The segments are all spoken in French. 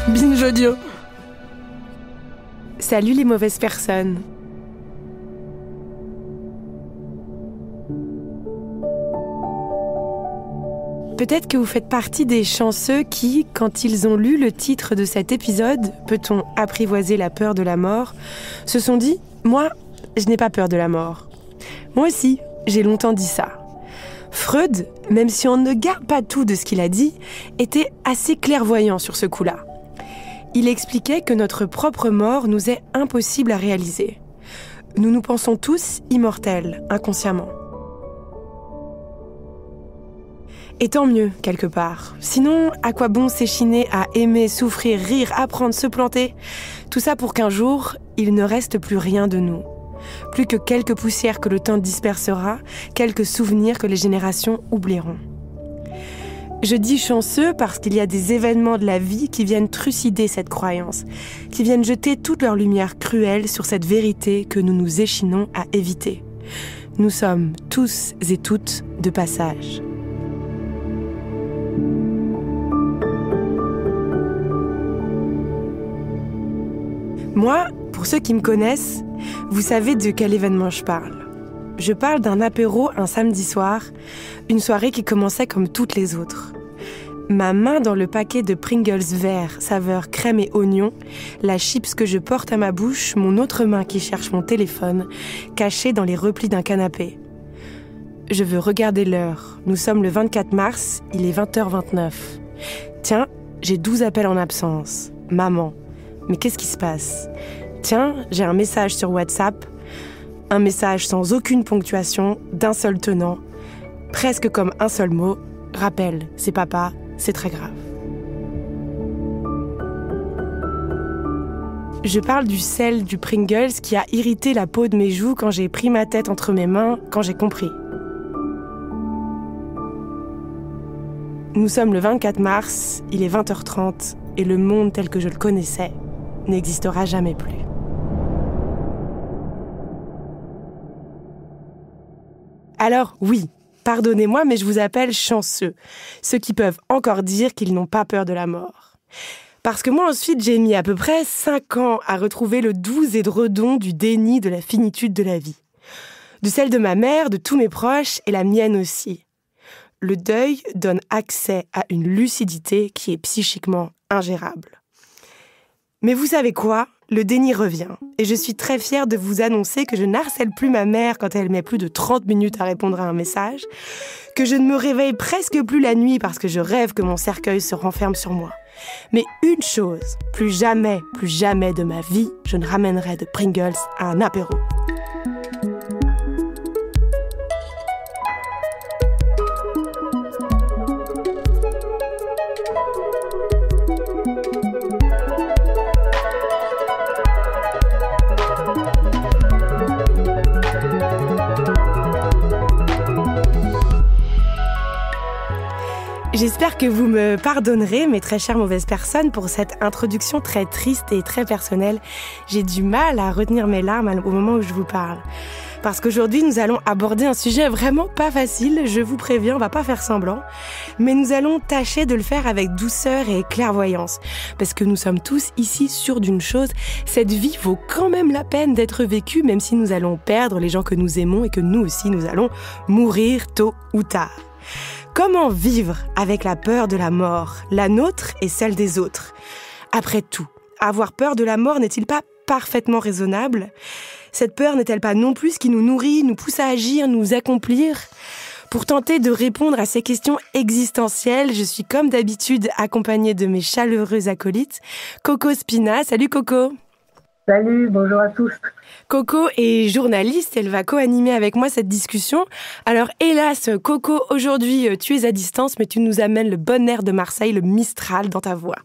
Binge audio. Salut les mauvaises personnes. Peut-être que vous faites partie des chanceux qui, quand ils ont lu le titre de cet épisode, Peut-on apprivoiser la peur de la mort, se sont dit « Moi, je n'ai pas peur de la mort ». Moi aussi, j'ai longtemps dit ça. Freud, même si on ne garde pas tout de ce qu'il a dit, était assez clairvoyant sur ce coup-là. Il expliquait que notre propre mort nous est impossible à réaliser. Nous nous pensons tous immortels, inconsciemment. Et tant mieux, quelque part. Sinon, à quoi bon s'échiner à aimer, souffrir, rire, apprendre, se planter ? Tout ça pour qu'un jour, il ne reste plus rien de nous. Plus que quelques poussières que le temps dispersera, quelques souvenirs que les générations oublieront. Je dis chanceux parce qu'il y a des événements de la vie qui viennent trucider cette croyance, qui viennent jeter toute leur lumière cruelle sur cette vérité que nous nous échinons à éviter. Nous sommes tous et toutes de passage. Moi, pour ceux qui me connaissent, vous savez de quel événement je parle. Je parle d'un apéro un samedi soir, une soirée qui commençait comme toutes les autres. Ma main dans le paquet de Pringles vert, saveur crème et oignon, la chips que je porte à ma bouche, mon autre main qui cherche mon téléphone, caché dans les replis d'un canapé. Je veux regarder l'heure. Nous sommes le 24 mars, il est 20h29. Tiens, j'ai 12 appels en absence. Maman. Mais qu'est-ce qui se passe ? Tiens, j'ai un message sur WhatsApp, un message sans aucune ponctuation, d'un seul tenant, presque comme un seul mot. Rappel, c'est papa, c'est très grave. Je parle du sel du Pringles qui a irrité la peau de mes joues quand j'ai pris ma tête entre mes mains, quand j'ai compris. Nous sommes le 24 mars, il est 20h30 et le monde tel que je le connaissais n'existera jamais plus. Alors oui, pardonnez-moi, mais je vous appelle chanceux, ceux qui peuvent encore dire qu'ils n'ont pas peur de la mort. Parce que moi ensuite, j'ai mis à peu près 5 ans à retrouver le doux édredon du déni de la finitude de la vie. De celle de ma mère, de tous mes proches et la mienne aussi. Le deuil donne accès à une lucidité qui est psychiquement ingérable. Mais vous savez quoi ? Le déni revient. Et je suis très fière de vous annoncer que je n'harcèle plus ma mère quand elle met plus de 30 minutes à répondre à un message, que je ne me réveille presque plus la nuit parce que je rêve que mon cercueil se renferme sur moi. Mais une chose, plus jamais de ma vie, je ne ramènerai de Pringles à un apéro. J'espère que vous me pardonnerez, mes très chères mauvaises personnes, pour cette introduction très triste et très personnelle. J'ai du mal à retenir mes larmes au moment où je vous parle. Parce qu'aujourd'hui, nous allons aborder un sujet vraiment pas facile, je vous préviens, on va pas faire semblant. Mais nous allons tâcher de le faire avec douceur et clairvoyance. Parce que nous sommes tous ici sûrs d'une chose, cette vie vaut quand même la peine d'être vécue, même si nous allons perdre les gens que nous aimons et que nous aussi, nous allons mourir tôt ou tard. Comment vivre avec la peur de la mort, la nôtre et celle des autres ? Après tout, avoir peur de la mort n'est-il pas parfaitement raisonnable ? Cette peur n'est-elle pas non plus ce qui nous nourrit, nous pousse à agir, nous accomplir ? Pour tenter de répondre à ces questions existentielles, je suis comme d'habitude accompagnée de mes chaleureux acolytes. Coco Spina, salut Coco. Salut, bonjour à tous. Coco est journaliste, elle va co-animer avec moi cette discussion. Alors hélas, Coco, aujourd'hui tu es à distance, mais tu nous amènes le bon air de Marseille, le Mistral dans ta voix.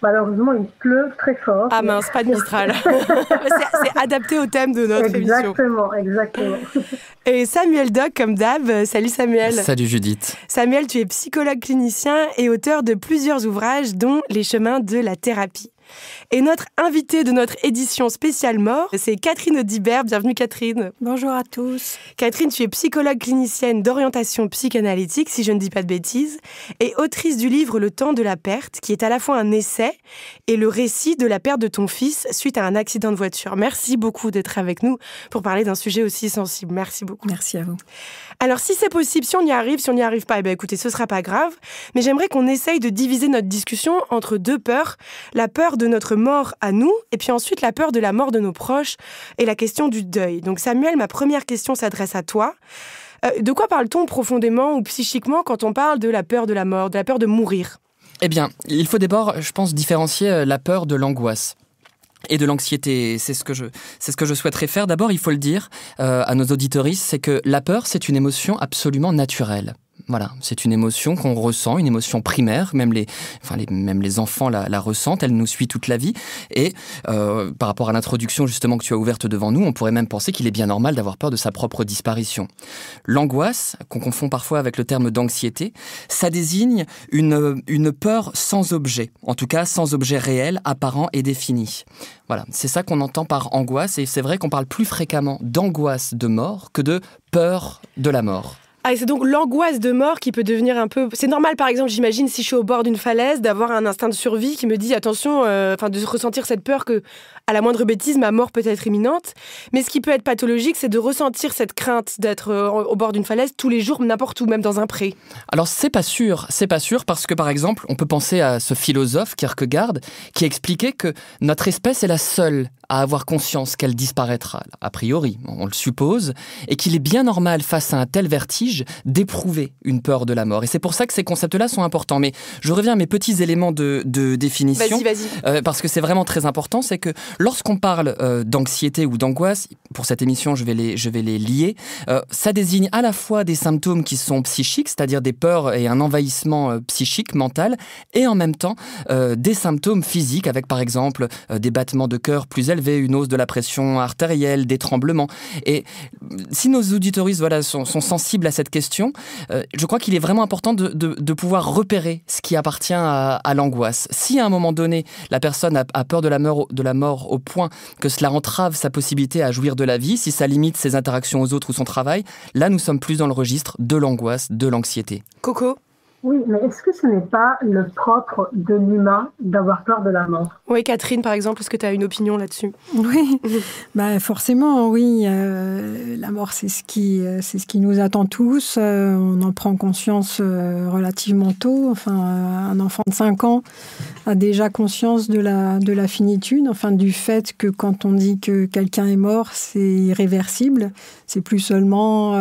Malheureusement, il pleut très fort. Ah mince, pas de Mistral. c'est adapté au thème de notre émission. Exactement. Et Samuel Doc, comme d'hab. Salut Samuel. Salut Judith. Samuel, tu es psychologue clinicien et auteur de plusieurs ouvrages, dont Les chemins de la thérapie. Et notre invitée de notre édition spéciale mort, c'est Catherine Audibert. Bienvenue Catherine. Bonjour à tous. Catherine, tu es psychologue clinicienne d'orientation psychanalytique, si je ne dis pas de bêtises, et autrice du livre Le temps de la perte, qui est à la fois un essai et le récit de la perte de ton fils suite à un accident de voiture. Merci beaucoup d'être avec nous pour parler d'un sujet aussi sensible. Merci beaucoup. Merci à vous. Alors si c'est possible, si on y arrive, si on n'y arrive pas, écoutez, ce sera pas grave. Mais j'aimerais qu'on essaye de diviser notre discussion entre deux peurs. La peur de notre mort à nous, et puis ensuite la peur de la mort de nos proches et la question du deuil. Donc Samuel, ma première question s'adresse à toi. De quoi parle-t-on profondément ou psychiquement quand on parle de la peur de la mort, de la peur de mourir ? Eh bien, il faut d'abord, je pense, différencier la peur de l'angoisse et de l'anxiété. C'est ce que je souhaiterais faire. D'abord, il faut le dire à nos auditoristes, c'est que la peur, c'est une émotion absolument naturelle. Voilà, c'est une émotion qu'on ressent, une émotion primaire, même les enfants la ressentent, elle nous suit toute la vie. Et par rapport à l'introduction justement que tu as ouverte devant nous, on pourrait même penser qu'il est bien normal d'avoir peur de sa propre disparition. L'angoisse, qu'on confond parfois avec le terme d'anxiété, ça désigne une peur sans objet, en tout cas sans objet réel, apparent et défini. Voilà, c'est ça qu'on entend par angoisse, et c'est vrai qu'on parle plus fréquemment d'angoisse de mort que de peur de la mort. Ah, et c'est donc l'angoisse de mort qui peut devenir un peu... C'est normal, par exemple, j'imagine, si je suis au bord d'une falaise, d'avoir un instinct de survie qui me dit, attention, de ressentir cette peur que, à la moindre bêtise, ma mort peut être imminente. Mais ce qui peut être pathologique, c'est de ressentir cette crainte d'être au bord d'une falaise tous les jours, n'importe où, même dans un pré. Alors, c'est pas sûr parce que, par exemple, on peut penser à ce philosophe, Kierkegaard, qui expliquait que notre espèce est la seule à avoir conscience qu'elle disparaîtra, a priori, on le suppose, et qu'il est bien normal, face à un tel vertige, d'éprouver une peur de la mort. Et c'est pour ça que ces concepts-là sont importants. Mais je reviens à mes petits éléments de définition. Vas-y. Parce que c'est vraiment très important, c'est que lorsqu'on parle d'anxiété ou d'angoisse, pour cette émission, je vais les lier, ça désigne à la fois des symptômes qui sont psychiques, c'est-à-dire des peurs et un envahissement psychique, mental, et en même temps des symptômes physiques, avec par exemple des battements de cœur plus élevés, une hausse de la pression artérielle, des tremblements. Et si nos auditoristes sont sensibles à cette question, je crois qu'il est vraiment important de pouvoir repérer ce qui appartient à l'angoisse. Si à un moment donné, la personne a peur de la mort au point que cela entrave sa possibilité à jouir de la vie, si ça limite ses interactions aux autres ou son travail, là nous sommes plus dans le registre de l'angoisse, de l'anxiété. Coco ? Oui, mais est-ce que ce n'est pas le propre de l'humain d'avoir peur de la mort ? Oui, Catherine, par exemple, est-ce que tu as une opinion là-dessus ? Oui, forcément, oui. La mort, c'est ce qui nous attend tous. On en prend conscience relativement tôt. Enfin, un enfant de 5 ans a déjà conscience de la finitude, du fait que quand on dit que quelqu'un est mort, c'est irréversible. C'est plus seulement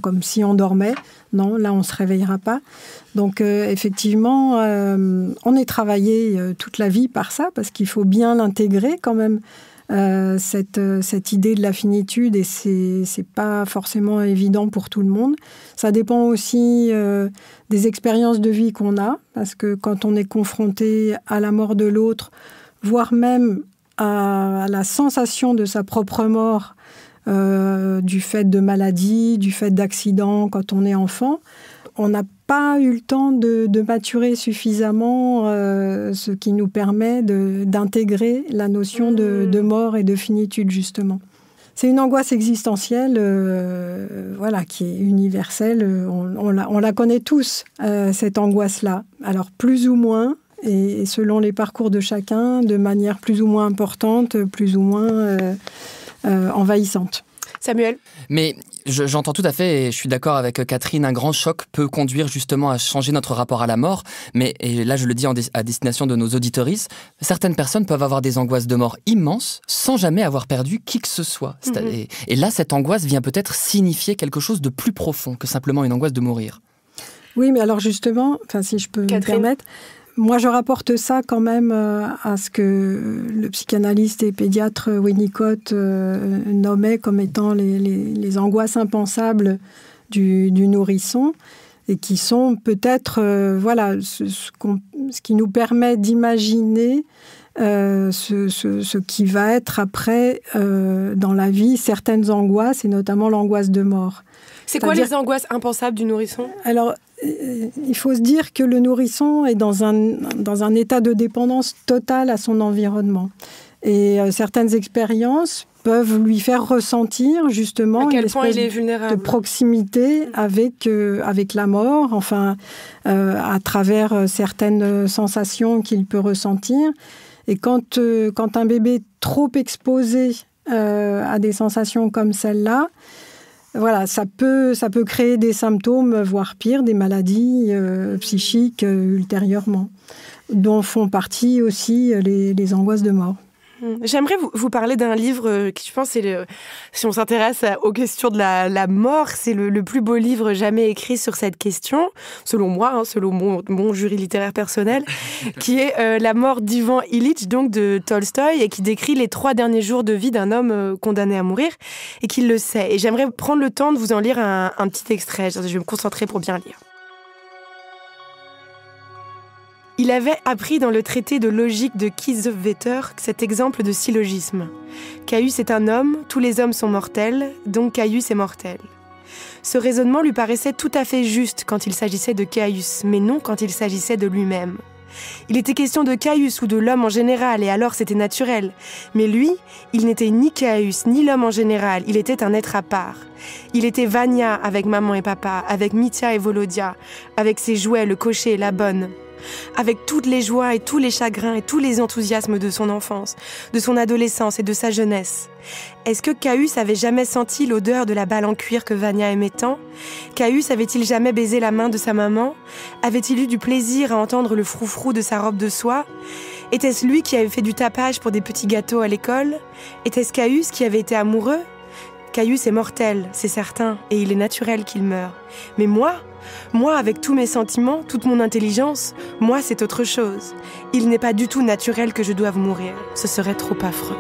comme si on dormait. Non, là, on ne se réveillera pas. Donc, effectivement, on est travaillé toute la vie par ça, parce qu'il faut bien l'intégrer quand même, cette idée de la finitude, et c'est pas forcément évident pour tout le monde. Ça dépend aussi des expériences de vie qu'on a, parce que quand on est confronté à la mort de l'autre, voire même à la sensation de sa propre mort, du fait de maladies, du fait d'accidents quand on est enfant, on n'a pas eu le temps de maturer suffisamment, ce qui nous permet d'intégrer la notion de mort et de finitude, justement. C'est une angoisse existentielle qui est universelle. On la connaît tous, cette angoisse-là. Alors, plus ou moins, et selon les parcours de chacun, de manière plus ou moins importante, plus ou moins envahissante. Samuel ? Mais j'entends tout à fait, et je suis d'accord avec Catherine, un grand choc peut conduire justement à changer notre rapport à la mort, mais, et là je le dis à destination de nos auditoristes, certaines personnes peuvent avoir des angoisses de mort immenses sans jamais avoir perdu qui que ce soit. Et là, cette angoisse vient peut-être signifier quelque chose de plus profond que simplement une angoisse de mourir. Oui, mais alors justement, si je peux me permettre... Moi, je rapporte ça quand même à ce que le psychanalyste et pédiatre Winnicott nommait comme étant les angoisses impensables du nourrisson, et qui sont peut-être ce qui nous permet d'imaginer ce qui va être après dans la vie certaines angoisses, et notamment l'angoisse de mort. C'est quoi les angoisses impensables du nourrisson ? Alors, il faut se dire que le nourrisson est dans un état de dépendance totale à son environnement. Et certaines expériences peuvent lui faire ressentir justement à quel point il est vulnérable, de proximité avec la mort, enfin, à travers certaines sensations qu'il peut ressentir. Et quand un bébé est trop exposé à des sensations comme celle-là, voilà, ça peut créer des symptômes, voire pire, des maladies psychiques ultérieurement, dont font partie aussi les angoisses de mort. J'aimerais vous parler d'un livre qui, je pense, si on s'intéresse aux questions de la mort, c'est le plus beau livre jamais écrit sur cette question, selon moi, selon mon jury littéraire personnel, qui est La mort d'Ivan Ilitch, donc de Tolstoï, et qui décrit les 3 derniers jours de vie d'un homme condamné à mourir, et qu'il le sait. Et j'aimerais prendre le temps de vous en lire un petit extrait. Je vais me concentrer pour bien lire. Il avait appris dans le traité de logique de Kiesewetter cet exemple de syllogisme. Caius est un homme, tous les hommes sont mortels, donc Caius est mortel. Ce raisonnement lui paraissait tout à fait juste quand il s'agissait de Caius, mais non quand il s'agissait de lui-même. Il était question de Caius ou de l'homme en général, et alors c'était naturel. Mais lui, il n'était ni Caius, ni l'homme en général, il était un être à part. Il était Vania avec maman et papa, avec Mitya et Volodia, avec ses jouets, le cocher et la bonne. Avec toutes les joies et tous les chagrins et tous les enthousiasmes de son enfance, de son adolescence et de sa jeunesse. Est-ce que Caius avait jamais senti l'odeur de la balle en cuir que Vania aimait tant ? Caius avait-il jamais baisé la main de sa maman ? Avait-il eu du plaisir à entendre le froufrou de sa robe de soie ? Était-ce lui qui avait fait du tapage pour des petits gâteaux à l'école ? Était-ce Caius qui avait été amoureux ? Caius est mortel, c'est certain, et il est naturel qu'il meure. Mais moi, avec tous mes sentiments, toute mon intelligence, moi, c'est autre chose. Il n'est pas du tout naturel que je doive mourir. Ce serait trop affreux.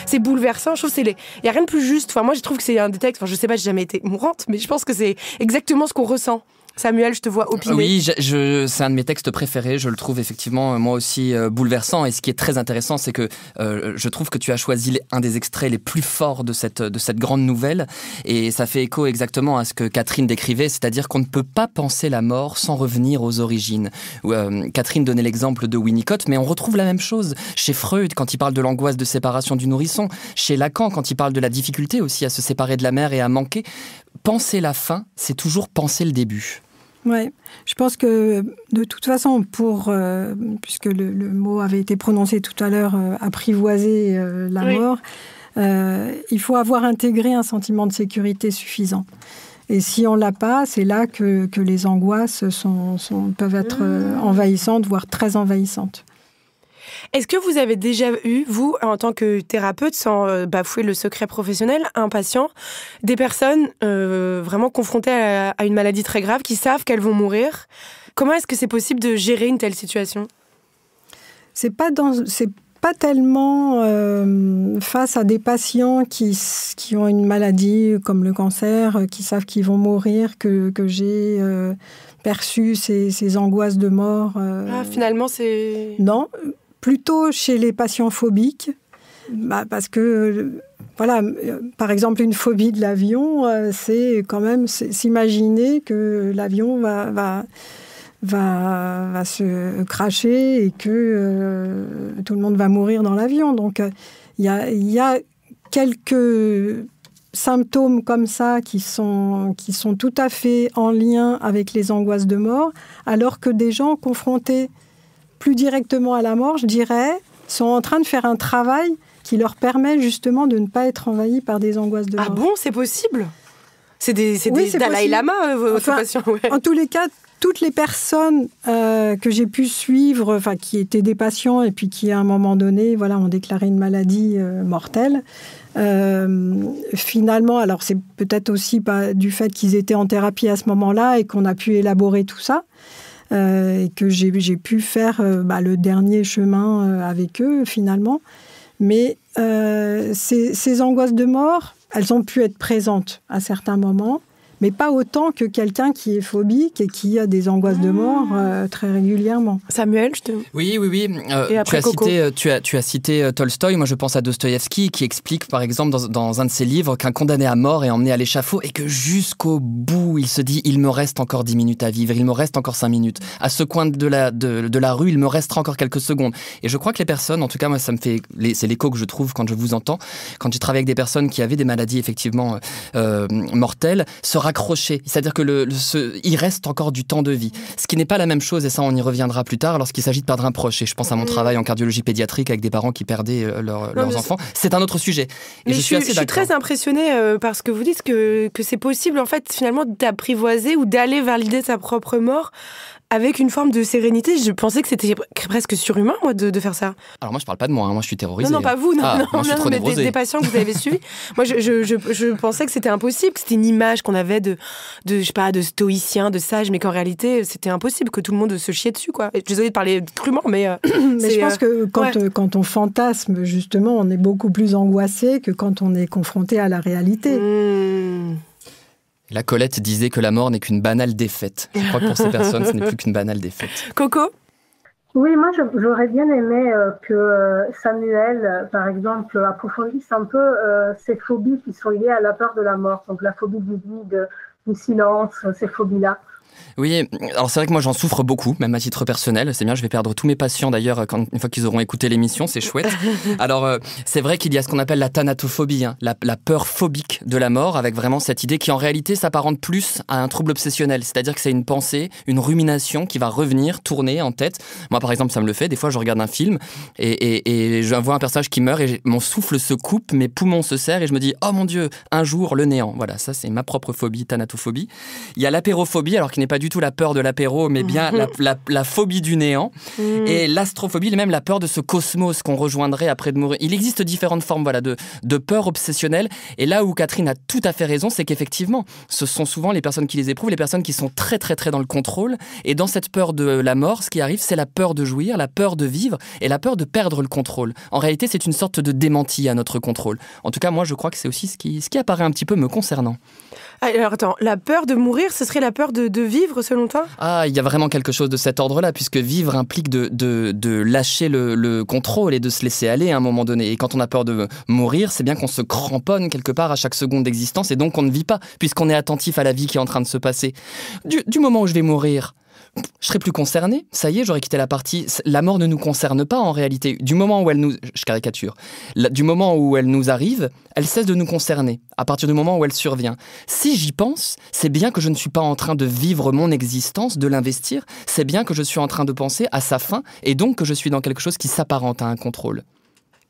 C'est bouleversant, je trouve il n'y a rien de plus juste. Enfin, moi, je trouve que c'est un des textes, je sais pas, j'ai jamais été mourante, mais je pense que c'est exactement ce qu'on ressent. Samuel, je te vois opiner. Oui, c'est un de mes textes préférés. Je le trouve effectivement, moi aussi, bouleversant. Et ce qui est très intéressant, c'est que je trouve que tu as choisi un des extraits les plus forts de cette grande nouvelle. Et ça fait écho exactement à ce que Catherine décrivait, c'est-à-dire qu'on ne peut pas penser la mort sans revenir aux origines. Catherine donnait l'exemple de Winnicott, mais on retrouve la même chose chez Freud quand il parle de l'angoisse de séparation du nourrisson, chez Lacan quand il parle de la difficulté aussi à se séparer de la mère et à manquer. Penser la fin, c'est toujours penser le début. Oui, je pense que de toute façon, puisque le mot avait été prononcé tout à l'heure, apprivoiser la mort, il faut avoir intégré un sentiment de sécurité suffisant. Et si on ne l'a pas, c'est là que les angoisses peuvent être envahissantes, voire très envahissantes. Est-ce que vous avez déjà eu, vous, en tant que thérapeute, sans bafouer le secret professionnel, un patient, des personnes vraiment confrontées à une maladie très grave, qui savent qu'elles vont mourir ? Comment est-ce que c'est possible de gérer une telle situation ? C'est pas tellement face à des patients qui ont une maladie comme le cancer, qui savent qu'ils vont mourir, que j'ai perçu ces angoisses de mort. Finalement, c'est... Non. Plutôt chez les patients phobiques, parce que, voilà, par exemple, une phobie de l'avion, c'est quand même s'imaginer que l'avion va se cracher et que tout le monde va mourir dans l'avion. Donc, il y a quelques symptômes comme ça qui sont tout à fait en lien avec les angoisses de mort, alors que des gens confrontés plus directement à la mort, je dirais, sont en train de faire un travail qui leur permet justement de ne pas être envahis par des angoisses de mort. Ah bon, c'est possible ? C'est des Dalai Lama, votre patient. Ouais. En tous les cas, toutes les personnes que j'ai pu suivre, qui étaient des patients et puis qui, à un moment donné, ont déclaré une maladie mortelle, finalement, alors c'est peut-être aussi pas du fait qu'ils étaient en thérapie à ce moment-là et qu'on a pu élaborer tout ça, et que j'ai pu faire le dernier chemin avec eux, finalement. Mais ces angoisses de mort, elles ont pu être présentes à certains moments, mais pas autant que quelqu'un qui est phobique et qui a des angoisses de mort très régulièrement. Samuel, Oui. Et après Tu as cité Tolstoï. Moi, je pense à Dostoïevski qui explique, par exemple, dans un de ses livres, qu'un condamné à mort est emmené à l'échafaud et que jusqu'au bout, il se dit « il me reste encore 10 minutes à vivre, il me reste encore 5 minutes. À ce coin de la rue, il me restera encore quelques secondes. » Et je crois que les personnes, en tout cas, moi, ça me fait... C'est l'écho que je trouve quand je vous entends. Quand je travaille avec des personnes qui avaient des maladies, effectivement, mortelles, se raccrocher. C'est-à-dire que il reste encore du temps de vie. Ce qui n'est pas la même chose, et ça, on y reviendra plus tard, lorsqu'il s'agit de perdre un proche. Et je pense à mon travail en cardiologie pédiatrique avec des parents qui perdaient leurs enfants. C'est un autre sujet. Et je suis très impressionnée parce que vous dites que c'est possible, en fait, finalement, d'apprivoiser ou d'aller vers l'idée de sa propre mort avec une forme de sérénité. Je pensais que c'était presque surhumain, moi, de faire ça. Alors moi, je parle pas de moi, hein. Moi je suis terrorisé. Non, pas vous, moi, je suis trop mais névrosé. des patients que vous avez suivis. Moi, je pensais que c'était impossible, que c'était une image qu'on avait de stoïcien, de sage, mais qu'en réalité, c'était impossible, que tout le monde se chiait dessus, quoi. Désolée de parler crûment, mais... mais je pense que quand on fantasme, justement, on est beaucoup plus angoissé que quand on est confronté à la réalité. La Colette disait que la mort n'est qu'une banale défaite. Je crois que pour ces personnes, ce n'est plus qu'une banale défaite. Coco ? Oui, moi j'aurais bien aimé que Samuel, par exemple, approfondisse un peu ces phobies qui sont liées à la peur de la mort. Donc la phobie du vide, du silence, ces phobies-là. Oui, alors c'est vrai que moi j'en souffre beaucoup, même à titre personnel. C'est bien, je vais perdre tous mes patients d'ailleurs une fois qu'ils auront écouté l'émission, c'est chouette. Alors c'est vrai qu'il y a ce qu'on appelle la thanatophobie, hein, la peur phobique de la mort, avec vraiment cette idée qui en réalité s'apparente plus à un trouble obsessionnel. C'est-à-dire que c'est une pensée, une rumination qui va revenir, tourner en tête. Moi par exemple ça me le fait, des fois je regarde un film et je vois un personnage qui meurt et mon souffle se coupe, mes poumons se serrent et je me dis « Oh mon Dieu, un jour le néant ». Voilà, ça c'est ma propre phobie, thanatophobie. Il y a l'apérophobie, alors qui n'est pas du tout la peur de l'apéro, mais bien la phobie du néant. Et l'astrophobie, même la peur de ce cosmos qu'on rejoindrait après de mourir. Il existe différentes formes de peur obsessionnelle. Et là où Catherine a tout à fait raison, c'est qu'effectivement, ce sont souvent les personnes qui les éprouvent, les personnes qui sont très très très dans le contrôle. Et dans cette peur de la mort, ce qui arrive, c'est la peur de jouir, la peur de vivre et la peur de perdre le contrôle. En réalité, c'est une sorte de démenti à notre contrôle. En tout cas, moi, je crois que c'est aussi ce qui apparaît un petit peu me concernant. Alors attends, la peur de mourir, ce serait la peur de vivre selon toi ? Ah, il y a vraiment quelque chose de cet ordre-là, puisque vivre implique de lâcher le contrôle et de se laisser aller à un moment donné. Et quand on a peur de mourir, c'est bien qu'on se cramponne quelque part à chaque seconde d'existence et donc on ne vit pas, puisqu'on est attentif à la vie qui est en train de se passer. Du moment où je vais mourir, je serai plus concerné, ça y est, j'aurais quitté la partie. La mort ne nous concerne pas en réalité. Du moment où je caricature, du moment où elle nous arrive, elle cesse de nous concerner, à partir du moment où elle survient. Si j'y pense, c'est bien que je ne suis pas en train de vivre mon existence, de l'investir, c'est bien que je suis en train de penser à sa fin, et donc que je suis dans quelque chose qui s'apparente à un contrôle.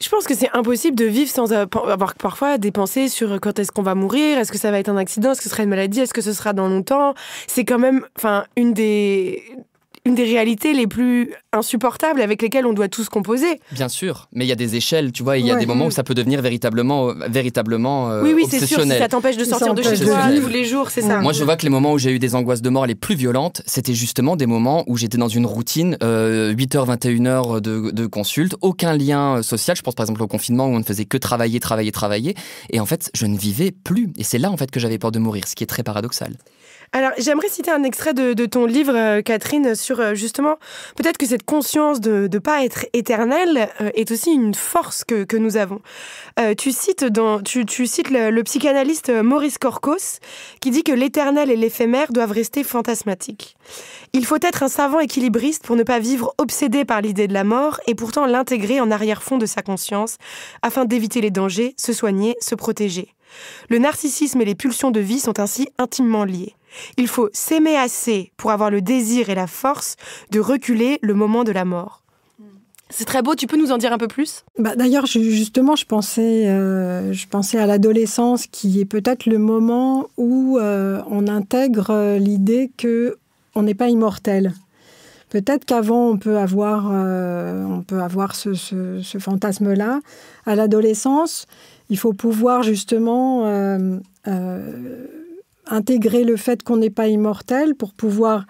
Je pense que c'est impossible de vivre sans avoir parfois des pensées sur quand est-ce qu'on va mourir, est-ce que ça va être un accident, est-ce que ce sera une maladie, est-ce que ce sera dans longtemps. C'est quand même une des réalités les plus insupportables avec lesquelles on doit tous composer. Bien sûr, mais il y a des échelles, tu vois, il y a des moments où ça peut devenir véritablement oui, c'est sûr, si ça t'empêche de sortir de chez toi tous les jours, c'est ça. Moi, je vois que les moments où j'ai eu des angoisses de mort les plus violentes, c'était justement des moments où j'étais dans une routine, 8h, 21h de consulte, aucun lien social. Je pense par exemple au confinement où on ne faisait que travailler, et en fait, je ne vivais plus. Et c'est là, en fait, que j'avais peur de mourir, ce qui est très paradoxal. Alors, j'aimerais citer un extrait de ton livre, Catherine, sur justement, peut-être que cette conscience de ne pas être éternelle est aussi une force que nous avons. Tu cites le psychanalyste Maurice Korkos, qui dit que l'éternel et l'éphémère doivent rester fantasmatiques. Il faut être un savant équilibriste pour ne pas vivre obsédé par l'idée de la mort et pourtant l'intégrer en arrière-fond de sa conscience afin d'éviter les dangers, se soigner, se protéger. Le narcissisme et les pulsions de vie sont ainsi intimement liés. Il faut s'aimer assez pour avoir le désir et la force de reculer le moment de la mort. C'est très beau, tu peux nous en dire un peu plus ? D'ailleurs, justement, je pensais à l'adolescence qui est peut-être le moment où on intègre l'idée qu'on n'est pas immortel. Peut-être qu'avant, on peut avoir ce fantasme-là. À l'adolescence, il faut pouvoir justement intégrer le fait qu'on n'est pas immortel pour pouvoir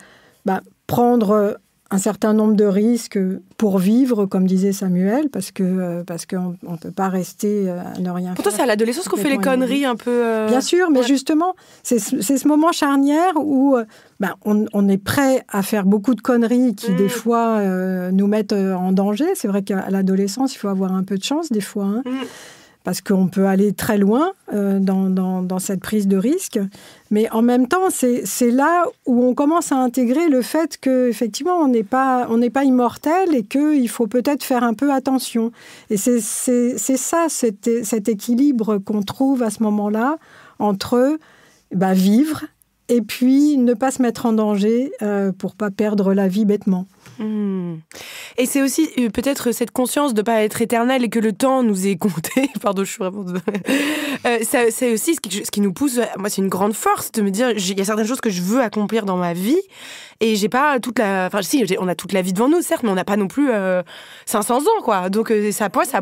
prendre un certain nombre de risques pour vivre, comme disait Samuel, parce qu'on ne peut pas rester à ne rien faire. Pourtant, c'est à l'adolescence qu'on fait les conneries un peu... Bien sûr, mais justement, c'est ce moment charnière où on est prêt à faire beaucoup de conneries qui, des fois, nous mettent en danger. C'est vrai qu'à l'adolescence, il faut avoir un peu de chance, des fois, hein, parce qu'on peut aller très loin dans cette prise de risque. Mais en même temps, c'est là où on commence à intégrer le fait qu'effectivement, on n'est pas immortel et qu'il faut peut-être faire un peu attention. Et c'est ça, cet équilibre qu'on trouve à ce moment-là entre vivre et puis ne pas se mettre en danger pour ne pas perdre la vie bêtement. Et c'est aussi peut-être cette conscience de ne pas être éternel et que le temps nous est compté. Pardon, je suis vraiment... c'est aussi ce qui nous pousse... Moi, c'est une grande force de me dire, il y a certaines choses que je veux accomplir dans ma vie et j'ai pas toute la... Enfin, si, on a toute la vie devant nous, certes, mais on n'a pas non plus 500 ans, quoi. Donc, ça pousse à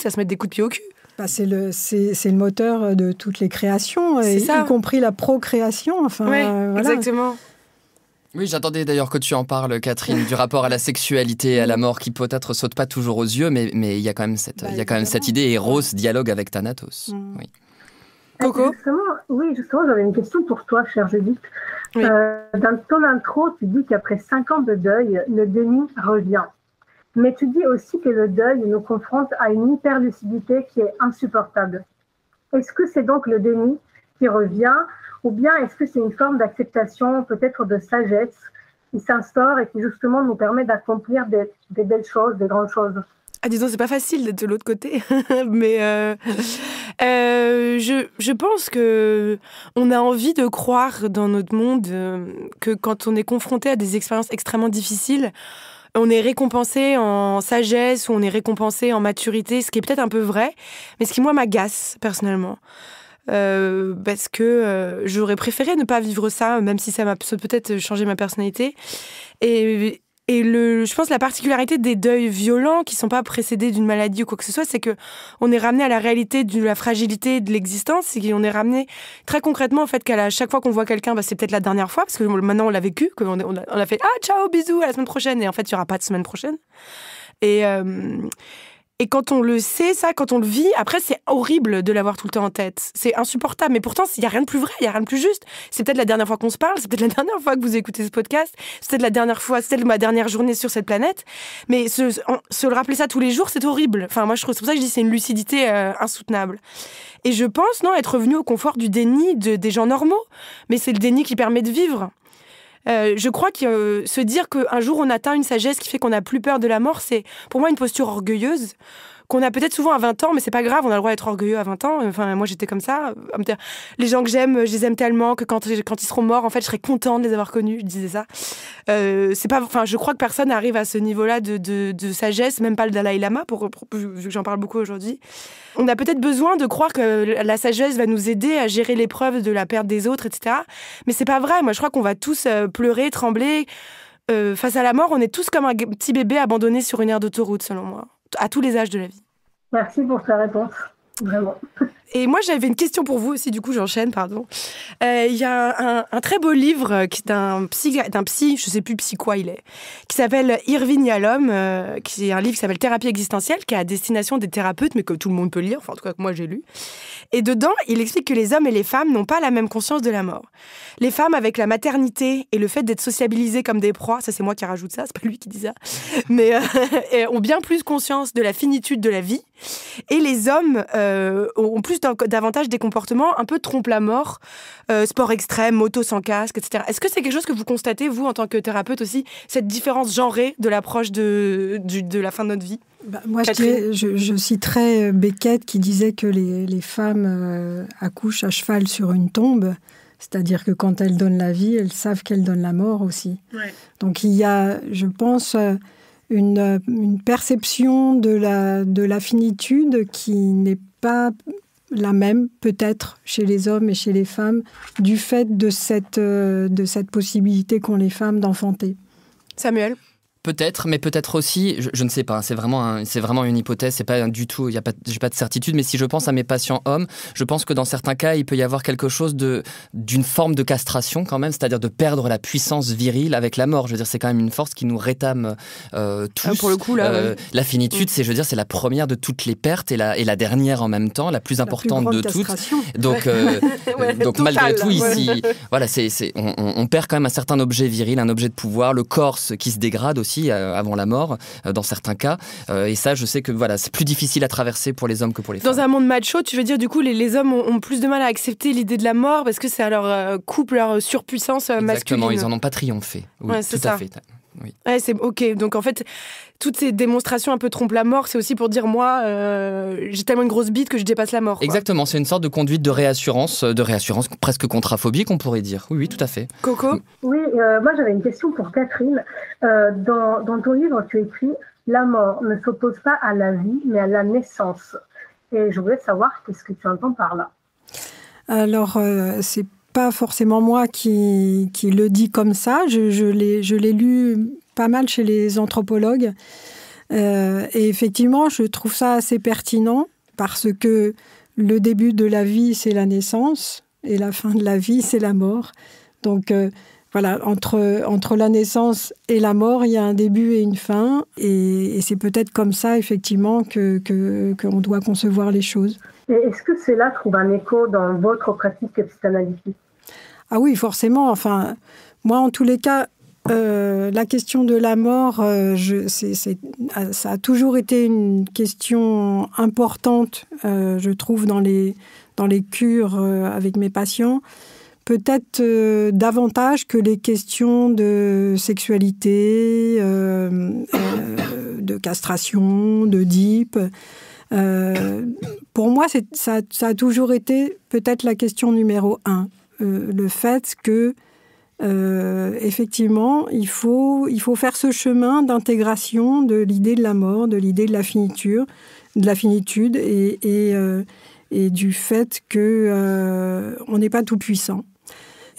se mettre des coups de pied au cul. C'est le moteur de toutes les créations, y compris la procréation. Enfin, voilà. Exactement. Oui, j'attendais d'ailleurs que tu en parles, Catherine, du rapport à la sexualité et à la mort qui peut-être saute pas toujours aux yeux, mais il y a quand même cette idée, et Rose dialogue avec Thanatos. Oui. Coco ? Justement, j'avais une question pour toi, chère Judith. Oui. Dans ton intro, tu dis qu'après 5 ans de deuil, le déni revient. Mais tu dis aussi que le deuil nous confronte à une hyperlucidité qui est insupportable. Est-ce que c'est donc le déni qui revient ? Ou bien est-ce que c'est une forme d'acceptation, peut-être de sagesse, qui s'instaure et qui justement nous permet d'accomplir des belles choses, des grandes choses? Ah, disons, c'est pas facile d'être de l'autre côté, mais je pense que on a envie de croire dans notre monde que quand on est confronté à des expériences extrêmement difficiles, on est récompensé en sagesse ou on est récompensé en maturité, ce qui est peut-être un peu vrai, mais ce qui, moi, m'agace personnellement. Parce que j'aurais préféré ne pas vivre ça, même si ça m'a peut-être changé ma personnalité. Et je pense la particularité des deuils violents qui ne sont pas précédés d'une maladie ou quoi que ce soit, c'est qu'on est ramené à la réalité de la fragilité de l'existence et on est ramené très concrètement au fait qu'à chaque fois qu'on voit quelqu'un, c'est peut-être la dernière fois, parce que maintenant on l'a vécu, qu'on a fait « Ah, ciao, bisous, à la semaine prochaine !» et en fait il n'y aura pas de semaine prochaine. Et quand on le sait, ça, quand on le vit, après, c'est horrible de l'avoir tout le temps en tête. C'est insupportable. Mais pourtant, il n'y a rien de plus vrai, il n'y a rien de plus juste. C'est peut-être la dernière fois qu'on se parle, c'est peut-être la dernière fois que vous écoutez ce podcast, c'est peut-être la dernière fois, c'est peut-être ma dernière journée sur cette planète. Mais se le rappeler ça tous les jours, c'est horrible. Enfin, moi, je trouve, c'est pour ça que je dis que c'est une lucidité insoutenable. Et je pense, être revenu au confort du déni des gens normaux. Mais c'est le déni qui permet de vivre. Je crois que se dire qu'un jour on atteint une sagesse qui fait qu'on n'a plus peur de la mort, c'est pour moi une posture orgueilleuse qu'on a peut-être souvent à 20 ans, mais c'est pas grave, on a le droit d'être orgueilleux à 20 ans. Enfin, moi j'étais comme ça. Les gens que j'aime, je les aime tellement que quand ils seront morts, en fait, je serais contente de les avoir connus. Je disais ça. Je crois que personne n'arrive à ce niveau-là de sagesse, même pas le Dalai Lama, vu que j'en parle beaucoup aujourd'hui. On a peut-être besoin de croire que la sagesse va nous aider à gérer l'épreuve de la perte des autres, etc. Mais c'est pas vrai. Moi, je crois qu'on va tous pleurer, trembler. Face à la mort, on est tous comme un petit bébé abandonné sur une aire d'autoroute, selon moi, à tous les âges de la vie. Merci pour ta réponse. Vraiment. Et moi, j'avais une question pour vous aussi, du coup, j'enchaîne, pardon. Il y a un très beau livre qui est d'un psy, je sais plus psy quoi il est, qui s'appelle Irvin Yalom, qui est un livre qui s'appelle Thérapie existentielle, qui est à destination des thérapeutes, mais que tout le monde peut lire, enfin, en tout cas, que moi, j'ai lu. Et dedans, il explique que les hommes et les femmes n'ont pas la même conscience de la mort. Les femmes, avec la maternité et le fait d'être sociabilisées comme des proies, ça, c'est moi qui rajoute ça, c'est pas lui qui dit ça, mais ont bien plus conscience de la finitude de la vie. Et les hommes ont plus davantage des comportements un peu trompe-la-mort, sport extrême, moto sans casque, etc. Est-ce que c'est quelque chose que vous constatez, vous, en tant que thérapeute aussi, cette différence genrée de l'approche de la fin de notre vie ? Moi, je citerais Beckett qui disait que les femmes accouchent à cheval sur une tombe. C'est-à-dire que quand elles donnent la vie, elles savent qu'elles donnent la mort aussi. Ouais. Donc il y a, je pense, une perception de la finitude qui n'est pas la même, peut-être, chez les hommes et chez les femmes, du fait de cette possibilité qu'ont les femmes d'enfanter. Samuel ? Peut-être, mais peut-être aussi, je ne sais pas, c'est vraiment une hypothèse, c'est pas du tout, j'ai pas de certitude, mais si je pense à mes patients hommes, je pense que dans certains cas, il peut y avoir quelque chose d'une forme de castration quand même, c'est-à-dire de perdre la puissance virile avec la mort. Je veux dire, c'est quand même une force qui nous rétame tous. Pour le coup, là, la finitude, c'est la première de toutes les pertes et la dernière en même temps, la plus importante de toutes. Donc, donc malgré tout, ici, voilà, on perd quand même un certain objet viril, un objet de pouvoir, le corps qui se dégrade aussi avant la mort, dans certains cas. Et ça, je sais que voilà, c'est plus difficile à traverser pour les hommes que pour les femmes. Dans un monde macho, tu veux dire, du coup, les hommes ont plus de mal à accepter l'idée de la mort parce que ça leur coupe leur surpuissance masculine. Exactement, ils n'en ont pas triomphé. Oui, tout à fait. Oui. Ouais, c'est ok. Donc en fait, toutes ces démonstrations un peu trompent la mort, c'est aussi pour dire moi, j'ai tellement une grosse bite que je dépasse la mort. Quoi. Exactement, c'est une sorte de conduite de réassurance presque contraphobique, on pourrait dire. Oui, tout à fait. Coco ? Oui, moi j'avais une question pour Catherine. Dans ton livre, tu écris « La mort ne s'oppose pas à la vie, mais à la naissance ». Et je voulais savoir qu'est-ce que tu entends par là. Alors, c'est pas forcément moi qui le dis comme ça. Je l'ai lu pas mal chez les anthropologues. Et effectivement, je trouve ça assez pertinent parce que le début de la vie, c'est la naissance et la fin de la vie, c'est la mort. Donc, voilà, entre la naissance et la mort, il y a un début et une fin. Et c'est peut-être comme ça, effectivement, qu'on doit concevoir les choses. Et est-ce que cela trouve un écho dans votre pratique psychanalytique ? Ah oui, forcément. Enfin, moi, en tous les cas, la question de la mort, ça a toujours été une question importante, je trouve, dans les cures avec mes patients. Peut-être davantage que les questions de sexualité, de castration, de DIP. Pour moi, ça a toujours été peut-être la question numéro 1. Le fait que, effectivement, il faut faire ce chemin d'intégration de l'idée de la mort, de l'idée de la finitude et du fait qu'on n'est pas tout puissant.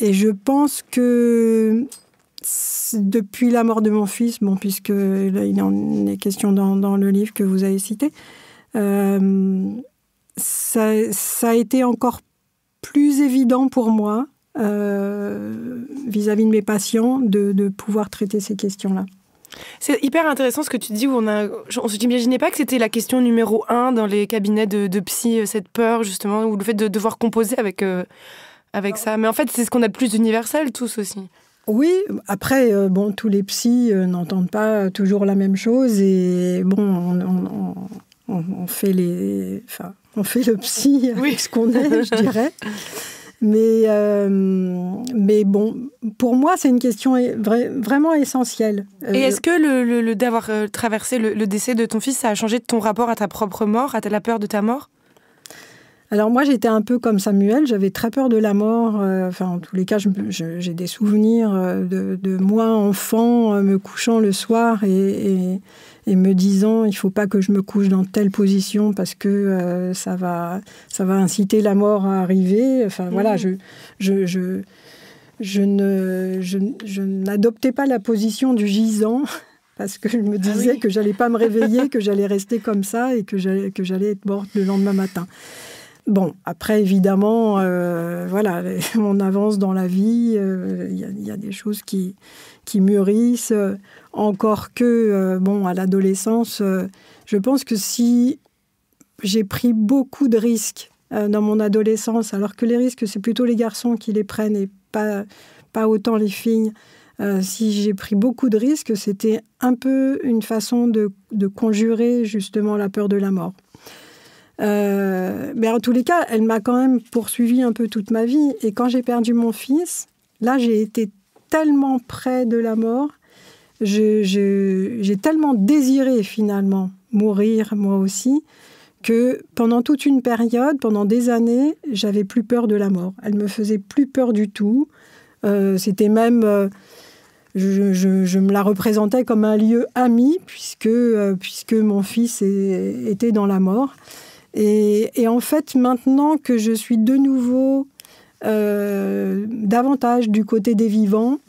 Et je pense que depuis la mort de mon fils, puisque là, il en est question dans le livre que vous avez cité, ça a été encore plus évident pour moi, vis-à-vis de mes patients, de pouvoir traiter ces questions-là. C'est hyper intéressant ce que tu dis, où on s'imaginait pas que c'était la question numéro 1 dans les cabinets de psy, cette peur justement, ou le fait de devoir composer avec ça. Mais en fait, c'est ce qu'on a de plus universel tous aussi. Oui, après, tous les psys n'entendent pas toujours la même chose et on fait le psy avec ce qu'on est, je dirais. Mais pour moi, c'est une question vraiment essentielle. Et est-ce que d'avoir traversé le décès de ton fils, ça a changé ton rapport à ta propre mort, à la peur de ta mort ? Alors moi, j'étais un peu comme Samuel, j'avais très peur de la mort. En tous les cas, j'ai des souvenirs de moi, enfant, me couchant le soir et me disant « il ne faut pas que je me couche dans telle position parce que ça va inciter la mort à arriver ». Enfin, voilà, je n'adoptais pas la position du gisant parce que je me disais que je n'allais pas me réveiller, que j'allais rester comme ça et que j'allais être morte le lendemain matin. Bon, après, évidemment, on avance dans la vie, il y a des choses qui mûrissent, encore que, à l'adolescence, je pense que si j'ai pris beaucoup de risques dans mon adolescence, alors que les risques, c'est plutôt les garçons qui les prennent et pas autant les filles, si j'ai pris beaucoup de risques, c'était un peu une façon de conjurer justement la peur de la mort. Mais en tous les cas, elle m'a quand même poursuivie un peu toute ma vie. Et quand j'ai perdu mon fils, là, j'ai été tellement près de la mort. J'ai tellement désiré finalement mourir, moi aussi, que pendant toute une période, pendant des années, j'avais plus peur de la mort. Elle me faisait plus peur du tout. C'était même... Je me la représentais comme un lieu ami, puisque mon fils était dans la mort. Et en fait, maintenant que je suis de nouveau davantage du côté des vivants,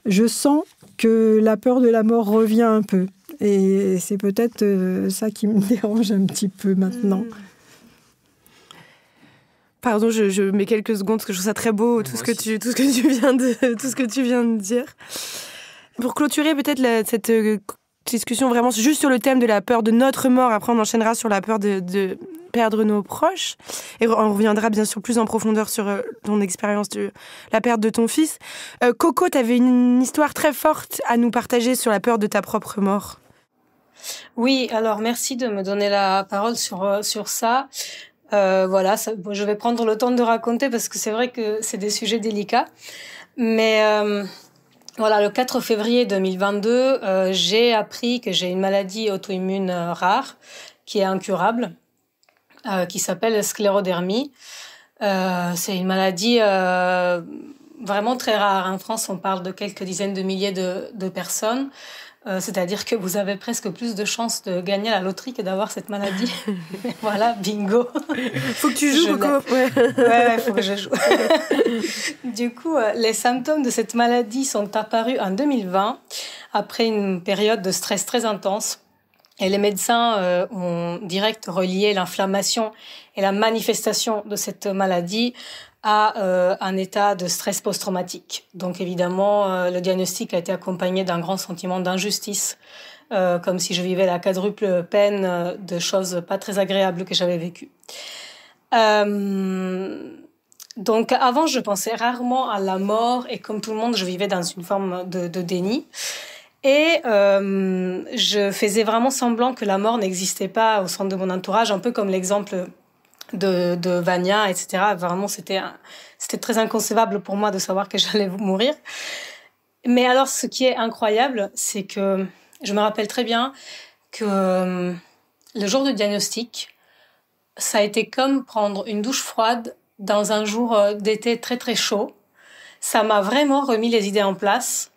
je sens que la peur de la mort revient un peu. Et c'est peut-être ça qui me dérange un petit peu maintenant. Pardon, je mets quelques secondes parce que je trouve ça très beau, tout ce que tu viens de dire. Pour clôturer peut-être cette discussion vraiment juste sur le thème de la peur de notre mort, après on enchaînera sur la peur de perdre nos proches, et on reviendra bien sûr plus en profondeur sur ton expérience de la perte de ton fils. Coco, tu avais une histoire très forte à nous partager sur la peur de ta propre mort. Oui, alors merci de me donner la parole sur ça. Voilà, je vais prendre le temps de raconter parce que c'est vrai que c'est des sujets délicats. Mais voilà, le 4 février 2022, j'ai appris que j'ai une maladie auto-immune rare qui est incurable, qui s'appelle sclérodermie. C'est une maladie vraiment très rare. En France, on parle de quelques dizaines de milliers de personnes. C'est-à-dire que vous avez presque plus de chances de gagner à la loterie que d'avoir cette maladie. Voilà, bingo. Faut que tu joues, Coco. Ouais, faut que je joue. Du coup, les symptômes de cette maladie sont apparus en 2020, après une période de stress très intense. Et les médecins ont direct relié l'inflammation et la manifestation de cette maladie à un état de stress post-traumatique. Donc évidemment, le diagnostic a été accompagné d'un grand sentiment d'injustice, comme si je vivais la quadruple peine de choses pas très agréables que j'avais vécues. Donc avant, je pensais rarement à la mort et comme tout le monde, je vivais dans une forme de déni. Et je faisais vraiment semblant que la mort n'existait pas au centre de mon entourage, un peu comme l'exemple de Vania, etc. Vraiment, c'était très inconcevable pour moi de savoir que j'allais mourir. Mais alors, ce qui est incroyable, c'est que je me rappelle très bien que le jour du diagnostic, ça a été comme prendre une douche froide dans un jour d'été très très chaud. Ça m'a vraiment remis les idées en place.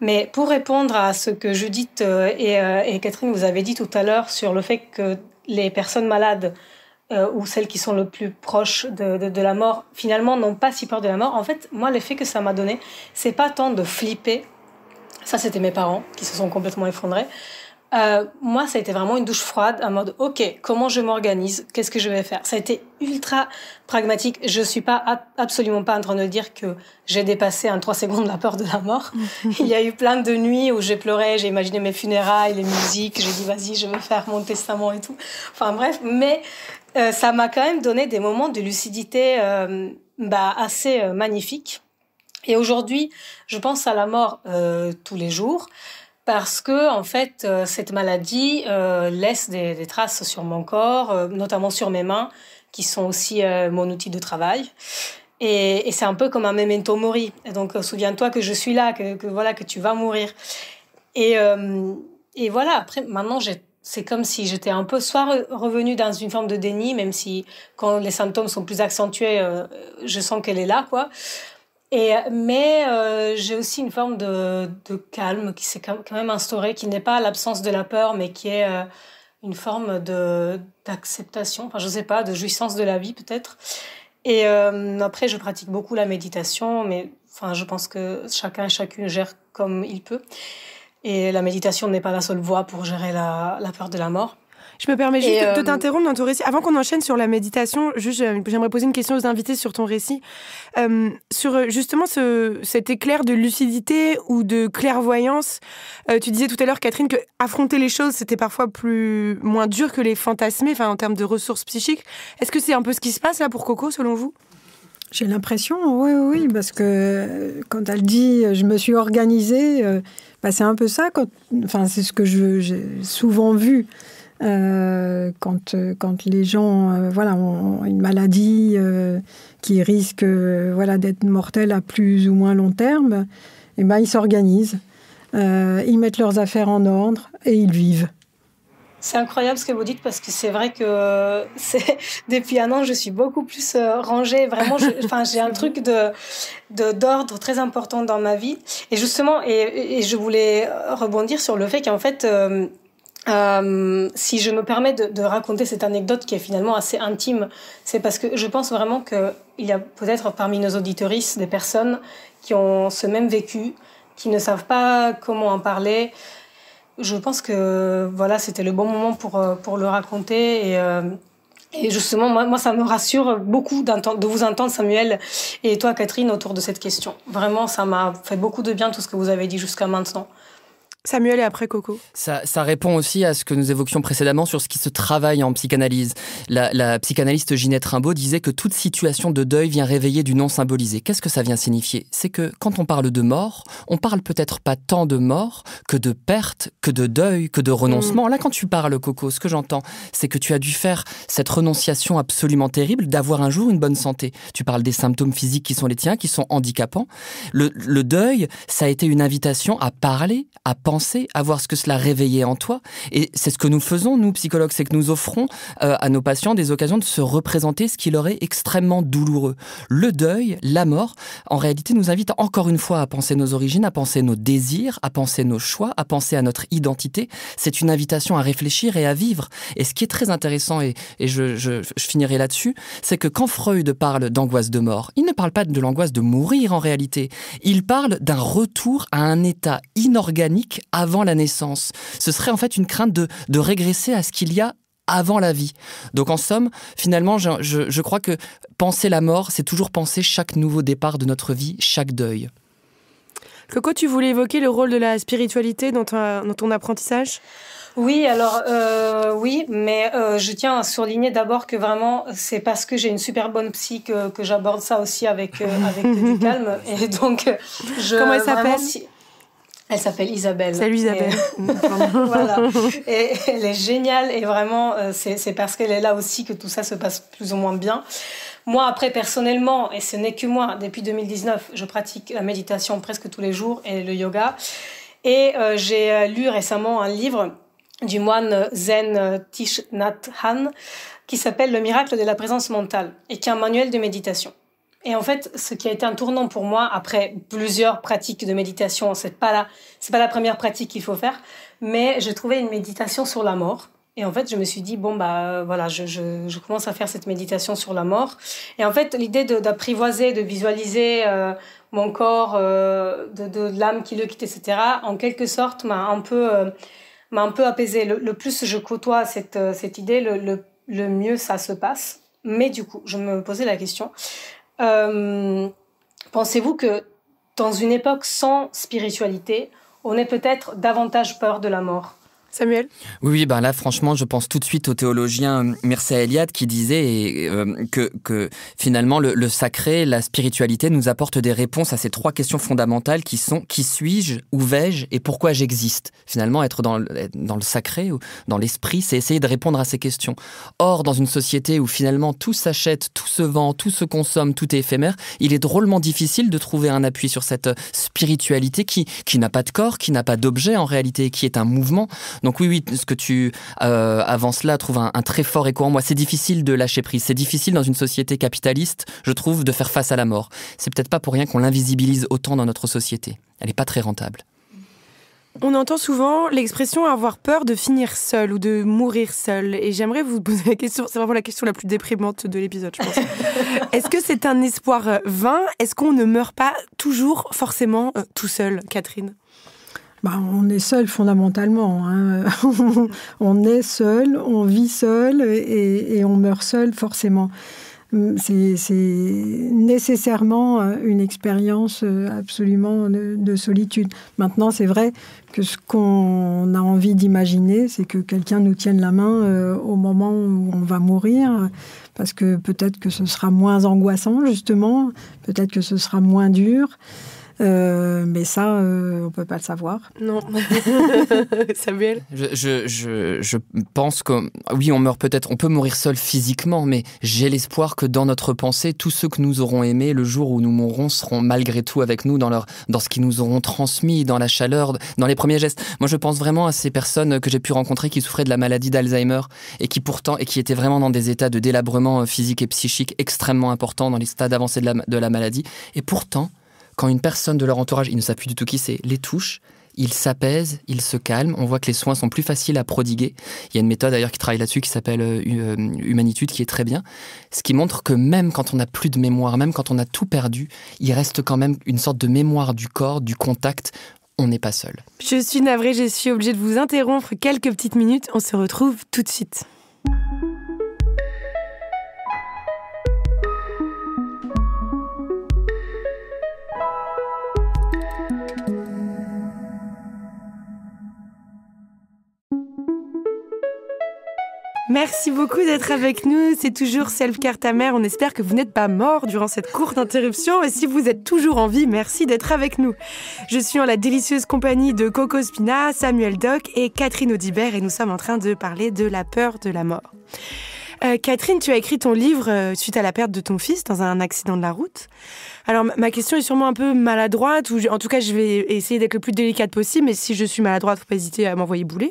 Mais pour répondre à ce que Judith et Catherine vous avez dit tout à l'heure sur le fait que les personnes malades ou celles qui sont le plus proches de la mort, finalement, n'ont pas si peur de la mort. En fait, moi, l'effet que ça m'a donné, c'est pas tant de flipper. Ça, c'était mes parents qui se sont complètement effondrés. Moi, ça a été vraiment une douche froide, en mode, OK, comment je m'organise? Qu'est-ce que je vais faire? Ça a été ultra pragmatique. Je suis absolument pas en train de dire que j'ai dépassé en 3 secondes la peur de la mort. Il y a eu plein de nuits où j'ai pleuré, j'ai imaginé mes funérailles, les musiques, j'ai dit, vas-y, je vais faire mon testament et tout. Enfin, bref, mais ça m'a quand même donné des moments de lucidité assez magnifiques. Et aujourd'hui, je pense à la mort tous les jours. Parce que, en fait, cette maladie laisse des traces sur mon corps, notamment sur mes mains, qui sont aussi mon outil de travail. Et c'est un peu comme un memento mori. Et donc, souviens-toi que je suis là, que tu vas mourir. Et voilà, après, maintenant, c'est comme si j'étais un peu soit revenue dans une forme de déni, même si quand les symptômes sont plus accentués, je sens qu'elle est là, quoi. Mais j'ai aussi une forme de calme qui s'est quand même instaurée, qui n'est pas l'absence de la peur, mais qui est une forme d'acceptation, enfin je sais pas, de jouissance de la vie peut-être. Et après, je pratique beaucoup la méditation, mais enfin je pense que chacun et chacune gère comme il peut. Et la méditation n'est pas la seule voie pour gérer la peur de la mort. Je me permets juste de t'interrompre dans ton récit. Avant qu'on enchaîne sur la méditation, j'aimerais poser une question aux invités sur ton récit. Sur justement cet éclair de lucidité ou de clairvoyance. Tu disais tout à l'heure, Catherine, que affronter les choses, c'était parfois moins dur que les fantasmer, en termes de ressources psychiques. Est-ce que c'est un peu ce qui se passe là pour Coco, selon vous ? J'ai l'impression, oui, parce que quand elle dit « je me suis organisée », c'est un peu ça. C'est ce que j'ai souvent vu. Quand les gens ont une maladie qui risque d'être mortelle à plus ou moins long terme, ils s'organisent, ils mettent leurs affaires en ordre et ils vivent. C'est incroyable ce que vous dites parce que c'est vrai que depuis 1 an, je suis beaucoup plus rangée. Vraiment, j'ai un truc d'ordre très important dans ma vie. Et justement, et je voulais rebondir sur le fait qu'en fait, si je me permets de raconter cette anecdote qui est finalement assez intime, c'est parce que je pense vraiment qu'il y a peut-être parmi nos auditeuristes des personnes qui ont ce même vécu, qui ne savent pas comment en parler. Je pense que voilà, c'était le bon moment pour le raconter et justement moi ça me rassure beaucoup de vous entendre, Samuel, et toi, Catherine, autour de cette question. Vraiment, ça m'a fait beaucoup de bien tout ce que vous avez dit jusqu'à maintenant. Samuel et après Coco. Ça répond aussi à ce que nous évoquions précédemment sur ce qui se travaille en psychanalyse. La psychanalyste Ginette Rimbaud disait que toute situation de deuil vient réveiller du non symbolisé. Qu'est-ce que ça vient signifier ? C'est que quand on parle de mort, on parle peut-être pas tant de mort que de perte, que de deuil, que de renoncement. Là, quand tu parles, Coco, ce que j'entends, c'est que tu as dû faire cette renonciation absolument terrible d'avoir un jour une bonne santé. Tu parles des symptômes physiques qui sont les tiens, qui sont handicapants. Le deuil, ça a été une invitation à parler, à penser, à voir ce que cela réveillait en toi. Et c'est ce que nous faisons, nous, psychologues, c'est que nous offrons à nos patients des occasions de se représenter ce qui leur est extrêmement douloureux. Le deuil, la mort, en réalité, nous invite encore une fois à penser nos origines, à penser nos désirs, à penser nos choix, à penser à notre identité. C'est une invitation à réfléchir et à vivre. Et ce qui est très intéressant, et je finirai là-dessus, c'est que quand Freud parle d'angoisse de mort, il ne parle pas de l'angoisse de mourir en réalité. Il parle d'un retour à un état inorganique avant la naissance. Ce serait en fait une crainte de régresser à ce qu'il y a avant la vie. Donc en somme, finalement, je crois que penser la mort, c'est toujours penser chaque nouveau départ de notre vie, chaque deuil. Coco, tu voulais évoquer le rôle de la spiritualité dans ton apprentissage ? Oui, alors oui, mais je tiens à souligner d'abord que vraiment c'est parce que j'ai une super bonne psy que j'aborde ça aussi avec du calme. Et donc comment elle s'appelle ? Elle s'appelle Isabelle. Salut Isabelle. Voilà. Et elle est géniale et vraiment c'est parce qu'elle est là aussi que tout ça se passe plus ou moins bien. Moi, après, personnellement, et ce n'est que moi, depuis 2019, je pratique la méditation presque tous les jours et le yoga. Et j'ai lu récemment un livre du moine zen Thich Nhat Hanh qui s'appelle « Le miracle de la présence mentale » et qui est un manuel de méditation. Et en fait, ce qui a été un tournant pour moi, après plusieurs pratiques de méditation, c'est pas la première pratique qu'il faut faire, mais j'ai trouvé une méditation sur la mort. Et en fait, je me suis dit, bon, bah, voilà, je commence à faire cette méditation sur la mort. Et en fait, l'idée d'apprivoiser, de visualiser mon corps, de l'âme qui le quitte, etc., en quelque sorte, m'a un peu apaisée. Le plus je côtoie cette idée, le mieux ça se passe. Mais du coup, je me posais la question, pensez-vous que dans une époque sans spiritualité, on ait peut-être davantage peur de la mort ? Samuel ? Oui, ben là, franchement, je pense tout de suite au théologien Mircea Eliade qui disait que finalement, le sacré, la spiritualité nous apporte des réponses à ces trois questions fondamentales qui sont « Qui suis-je ? Où vais-je ? Et pourquoi j'existe ?» Finalement, être dans le sacré ou dans l'esprit, c'est essayer de répondre à ces questions. Or, dans une société où finalement tout s'achète, tout se vend, tout se consomme, tout est éphémère, il est drôlement difficile de trouver un appui sur cette spiritualité qui n'a pas de corps, qui n'a pas d'objet en réalité, qui est un mouvement. Donc oui, ce que tu avances là trouve un très fort écho en moi. C'est difficile de lâcher prise. C'est difficile dans une société capitaliste, je trouve, de faire face à la mort. C'est peut-être pas pour rien qu'on l'invisibilise autant dans notre société. Elle n'est pas très rentable. On entend souvent l'expression avoir peur de finir seul ou de mourir seul. Et j'aimerais vous poser la question, c'est vraiment la question la plus déprimante de l'épisode, je pense. Est-ce que c'est un espoir vain ? Est-ce qu'on ne meurt pas toujours forcément tout seul, Catherine ? On est seul fondamentalement. Hein. On est seul, on vit seul et on meurt seul forcément. C'est nécessairement une expérience absolument de solitude. Maintenant, c'est vrai que ce qu'on a envie d'imaginer, c'est que quelqu'un nous tienne la main au moment où on va mourir, parce que peut-être que ce sera moins angoissant, justement, peut-être que ce sera moins dur. Mais ça, on peut pas le savoir. Non. Samuel ? Je pense que, oui, on meurt peut-être, on peut mourir seul physiquement, mais j'ai l'espoir que dans notre pensée, tous ceux que nous aurons aimés, le jour où nous mourrons, seront malgré tout avec nous dans ce qu'ils nous auront transmis, dans la chaleur, dans les premiers gestes. Moi, je pense vraiment à ces personnes que j'ai pu rencontrer qui souffraient de la maladie d'Alzheimer et qui étaient vraiment dans des états de délabrement physique et psychique extrêmement importants, dans les stades avancés de la maladie. Et pourtant, quand une personne de leur entourage, ils ne savent plus du tout qui c'est, les touche, il s'apaise, il se calme. On voit que les soins sont plus faciles à prodiguer. Il y a une méthode d'ailleurs qui travaille là-dessus qui s'appelle Humanitude, qui est très bien. Ce qui montre que même quand on n'a plus de mémoire, même quand on a tout perdu, il reste quand même une sorte de mémoire du corps, du contact. On n'est pas seul. Je suis navrée, je suis obligée de vous interrompre quelques petites minutes. On se retrouve tout de suite. Merci beaucoup d'être avec nous. C'est toujours Self-Care ta mère. On espère que vous n'êtes pas mort durant cette courte interruption. Et si vous êtes toujours en vie, merci d'être avec nous. Je suis en la délicieuse compagnie de Coco Spina, Samuel Doc et Catherine Audibert. Et nous sommes en train de parler de la peur de la mort. Catherine, tu as écrit ton livre suite à la perte de ton fils dans un accident de la route. Alors, ma question est sûrement un peu maladroite, ou en tout cas, je vais essayer d'être le plus délicate possible. Mais si je suis maladroite, faut pas hésiter à m'envoyer bouler.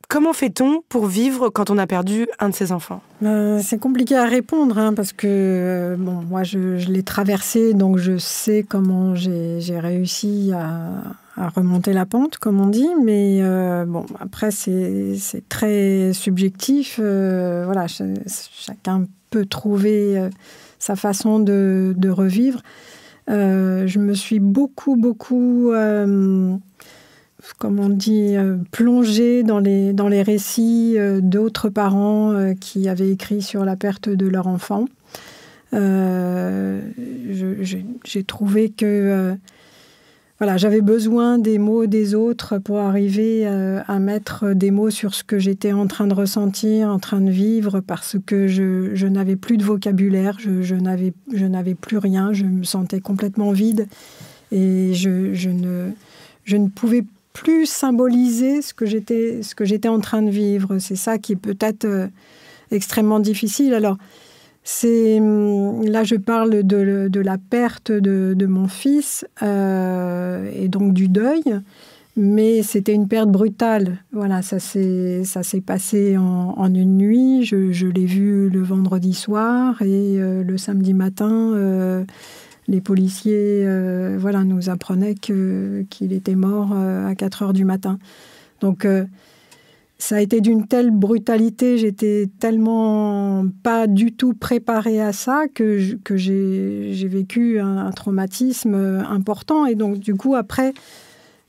Comment fait-on pour vivre quand on a perdu un de ses enfants ? C'est compliqué à répondre, parce que moi, je l'ai traversé, donc je sais comment j'ai réussi à remonter la pente, comme on dit. Mais après, c'est très subjectif. Voilà, chacun peut trouver sa façon de revivre. Je me suis beaucoup comme on dit, plongée dans les récits d'autres parents qui avaient écrit sur la perte de leur enfant. J'ai trouvé que j'avais besoin des mots des autres pour arriver à mettre des mots sur ce que j'étais en train de ressentir, en train de vivre, parce que je n'avais plus de vocabulaire, je n'avais plus rien, je me sentais complètement vide et je ne pouvais plus symboliser ce que j'étais en train de vivre. C'est ça qui est peut-être extrêmement difficile. Alors, là, je parle de la perte de mon fils et donc du deuil, mais c'était une perte brutale. Voilà, ça s'est passé en une nuit. Je l'ai vu le vendredi soir et le samedi matin, les policiers nous apprenaient qu'il était mort à 4 heures du matin. Donc, ça a été d'une telle brutalité, j'étais tellement pas du tout préparée à ça que j'ai vécu un traumatisme important. Et donc, du coup, après,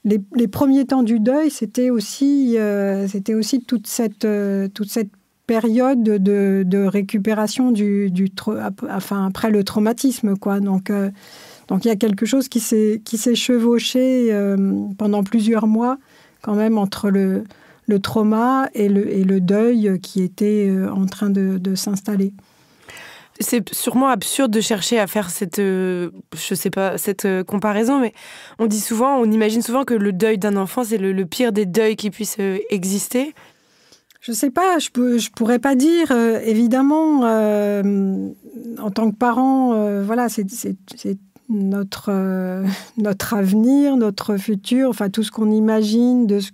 les premiers temps du deuil, c'était aussi toute cette période de récupération après le traumatisme, quoi. Donc il y a quelque chose qui s'est chevauché pendant plusieurs mois quand même entre le trauma et le deuil qui était en train de s'installer. C'est sûrement absurde de chercher à faire cette comparaison, mais on imagine souvent que le deuil d'un enfant, c'est le pire des deuils qui puissent exister. Je sais pas, je pourrais pas dire. Évidemment, en tant que parent, c'est notre avenir, notre futur, enfin tout ce qu'on imagine de ce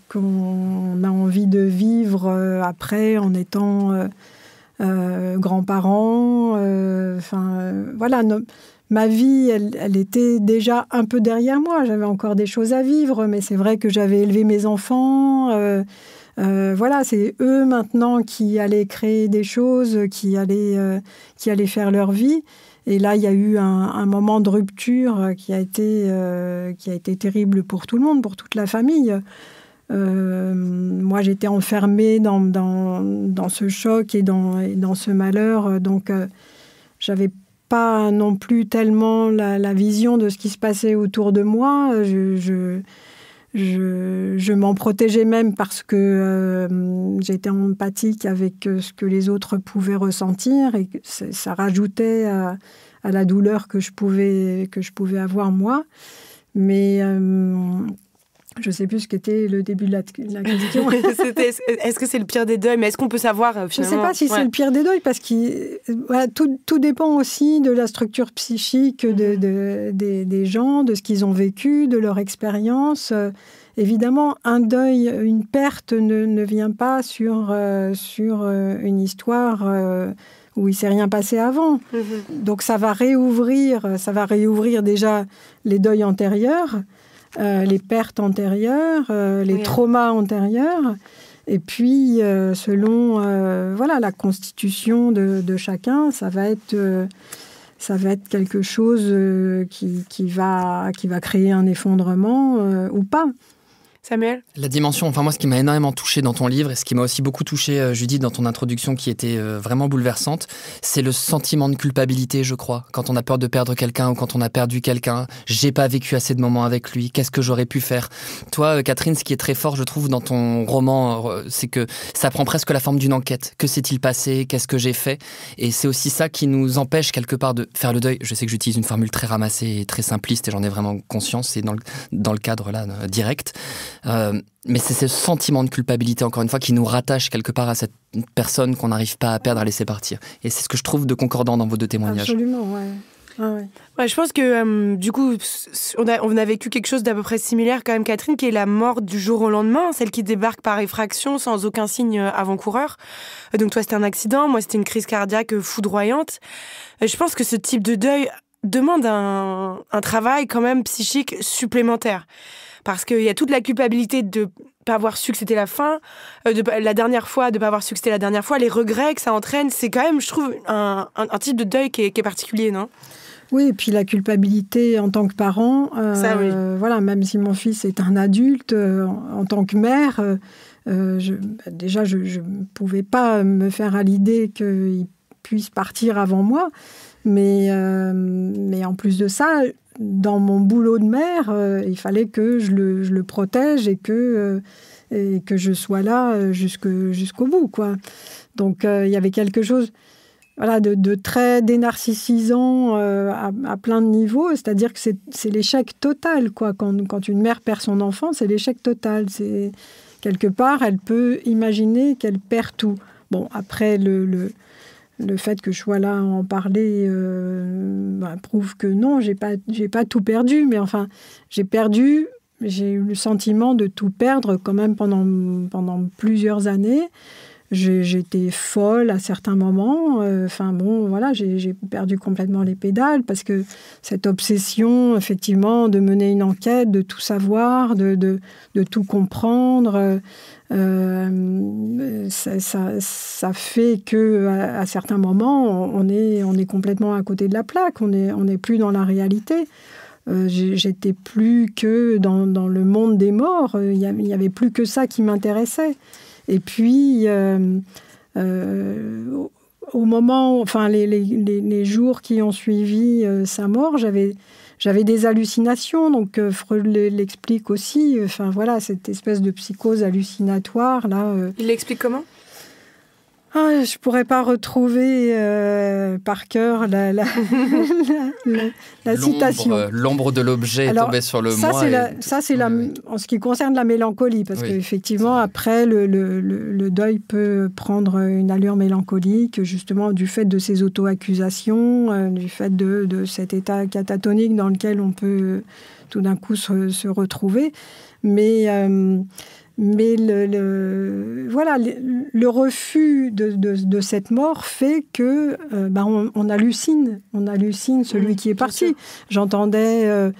qu'on a envie de vivre après en étant grands-parents. Ma vie, elle était déjà un peu derrière moi. J'avais encore des choses à vivre, mais c'est vrai que j'avais élevé mes enfants. C'est eux maintenant qui allaient créer des choses, qui allaient faire leur vie. Et là, il y a eu un moment de rupture qui a été terrible pour tout le monde, pour toute la famille. Moi, j'étais enfermée dans ce choc et dans ce malheur. Donc, j'avais pas non plus tellement la vision de ce qui se passait autour de moi. Je m'en protégeais même parce que j'étais empathique avec ce que les autres pouvaient ressentir et que ça rajoutait à la douleur que je pouvais avoir moi. Mais je ne sais plus ce qu'était le début de la question. Est-ce que c'est le pire des deuils ? Mais est-ce qu'on peut savoir finalement ? Je ne sais pas si c'est le pire des deuils parce que tout dépend aussi de la structure psychique des gens, de ce qu'ils ont vécu, de leur expérience. Évidemment, un deuil, une perte ne vient pas sur une histoire où il s'est rien passé avant. Donc ça va réouvrir déjà les deuils antérieurs, les pertes antérieures, les traumas antérieurs. Et puis, selon la constitution de chacun, ça va être quelque chose qui va créer un effondrement ou pas. Samuel ? La dimension, moi ce qui m'a énormément touché dans ton livre et ce qui m'a aussi beaucoup touché, Judith, dans ton introduction qui était vraiment bouleversante, c'est le sentiment de culpabilité, je crois. Quand on a peur de perdre quelqu'un ou quand on a perdu quelqu'un, j'ai pas vécu assez de moments avec lui, qu'est-ce que j'aurais pu faire ? Toi, Catherine, ce qui est très fort, je trouve, dans ton roman, c'est que ça prend presque la forme d'une enquête. Que s'est-il passé ? Qu'est-ce que j'ai fait ? Et c'est aussi ça qui nous empêche quelque part de faire le deuil. Je sais que j'utilise une formule très ramassée et très simpliste et j'en ai vraiment conscience, c'est dans le cadre là, direct. Mais c'est ce sentiment de culpabilité, encore une fois, qui nous rattache quelque part à cette personne qu'on n'arrive pas à perdre, à laisser partir. Et c'est ce que je trouve de concordant dans vos deux témoignages. Absolument, ouais. Ah ouais. Ouais, je pense que du coup, on a vécu quelque chose d'à peu près similaire quand même, Catherine, qui est la mort du jour au lendemain, celle qui débarque par effraction sans aucun signe avant-coureur. Donc toi, c'était un accident, moi, c'était une crise cardiaque foudroyante. Je pense que ce type de deuil demande un travail quand même psychique supplémentaire. Parce qu'il y a toute la culpabilité de ne pas avoir su que c'était la fin, la dernière fois, de ne pas avoir su que c'était la dernière fois, les regrets que ça entraîne. C'est quand même, je trouve, un type de deuil qui est particulier, non ? Oui, et puis la culpabilité en tant que parent. Ça, oui. Voilà, même si mon fils est un adulte, en tant que mère, je ne pouvais pas me faire à l'idée qu'il puisse partir avant moi. Mais en plus de ça, dans mon boulot de mère, il fallait que je le protège et que je sois là jusqu'au bout, quoi. Donc, il y avait quelque chose de très dénarcissisant à plein de niveaux. C'est-à-dire que c'est l'échec total, quoi. Quand une mère perd son enfant, c'est l'échec total. C'est, quelque part, elle peut imaginer qu'elle perd tout. Bon, après, le fait que je sois là à en parler prouve que non, j'ai pas tout perdu, mais enfin, j'ai eu le sentiment de tout perdre quand même pendant plusieurs années. J'étais folle à certains moments. J'ai perdu complètement les pédales parce que cette obsession, effectivement, de mener une enquête, de tout savoir, de tout comprendre, ça fait que à certains moments, on est complètement à côté de la plaque. On n'est plus dans la réalité. J'étais plus que dans le monde des morts. Il y avait plus que ça qui m'intéressait. Et puis, au moment, les jours qui ont suivi sa mort, j'avais des hallucinations. Donc, Freud l'explique aussi. Cette espèce de psychose hallucinatoire là. Il l'explique comment ? Je pourrais pas retrouver par cœur la citation. L'ombre de l'objet est tombée sur le moi. En ce qui concerne la mélancolie, parce qu'effectivement, après, le deuil peut prendre une allure mélancolique, justement, du fait de ces auto-accusations, du fait de cet état catatonique dans lequel on peut tout d'un coup se retrouver. Mais le refus de cette mort fait que on hallucine celui qui est parti. J'entendais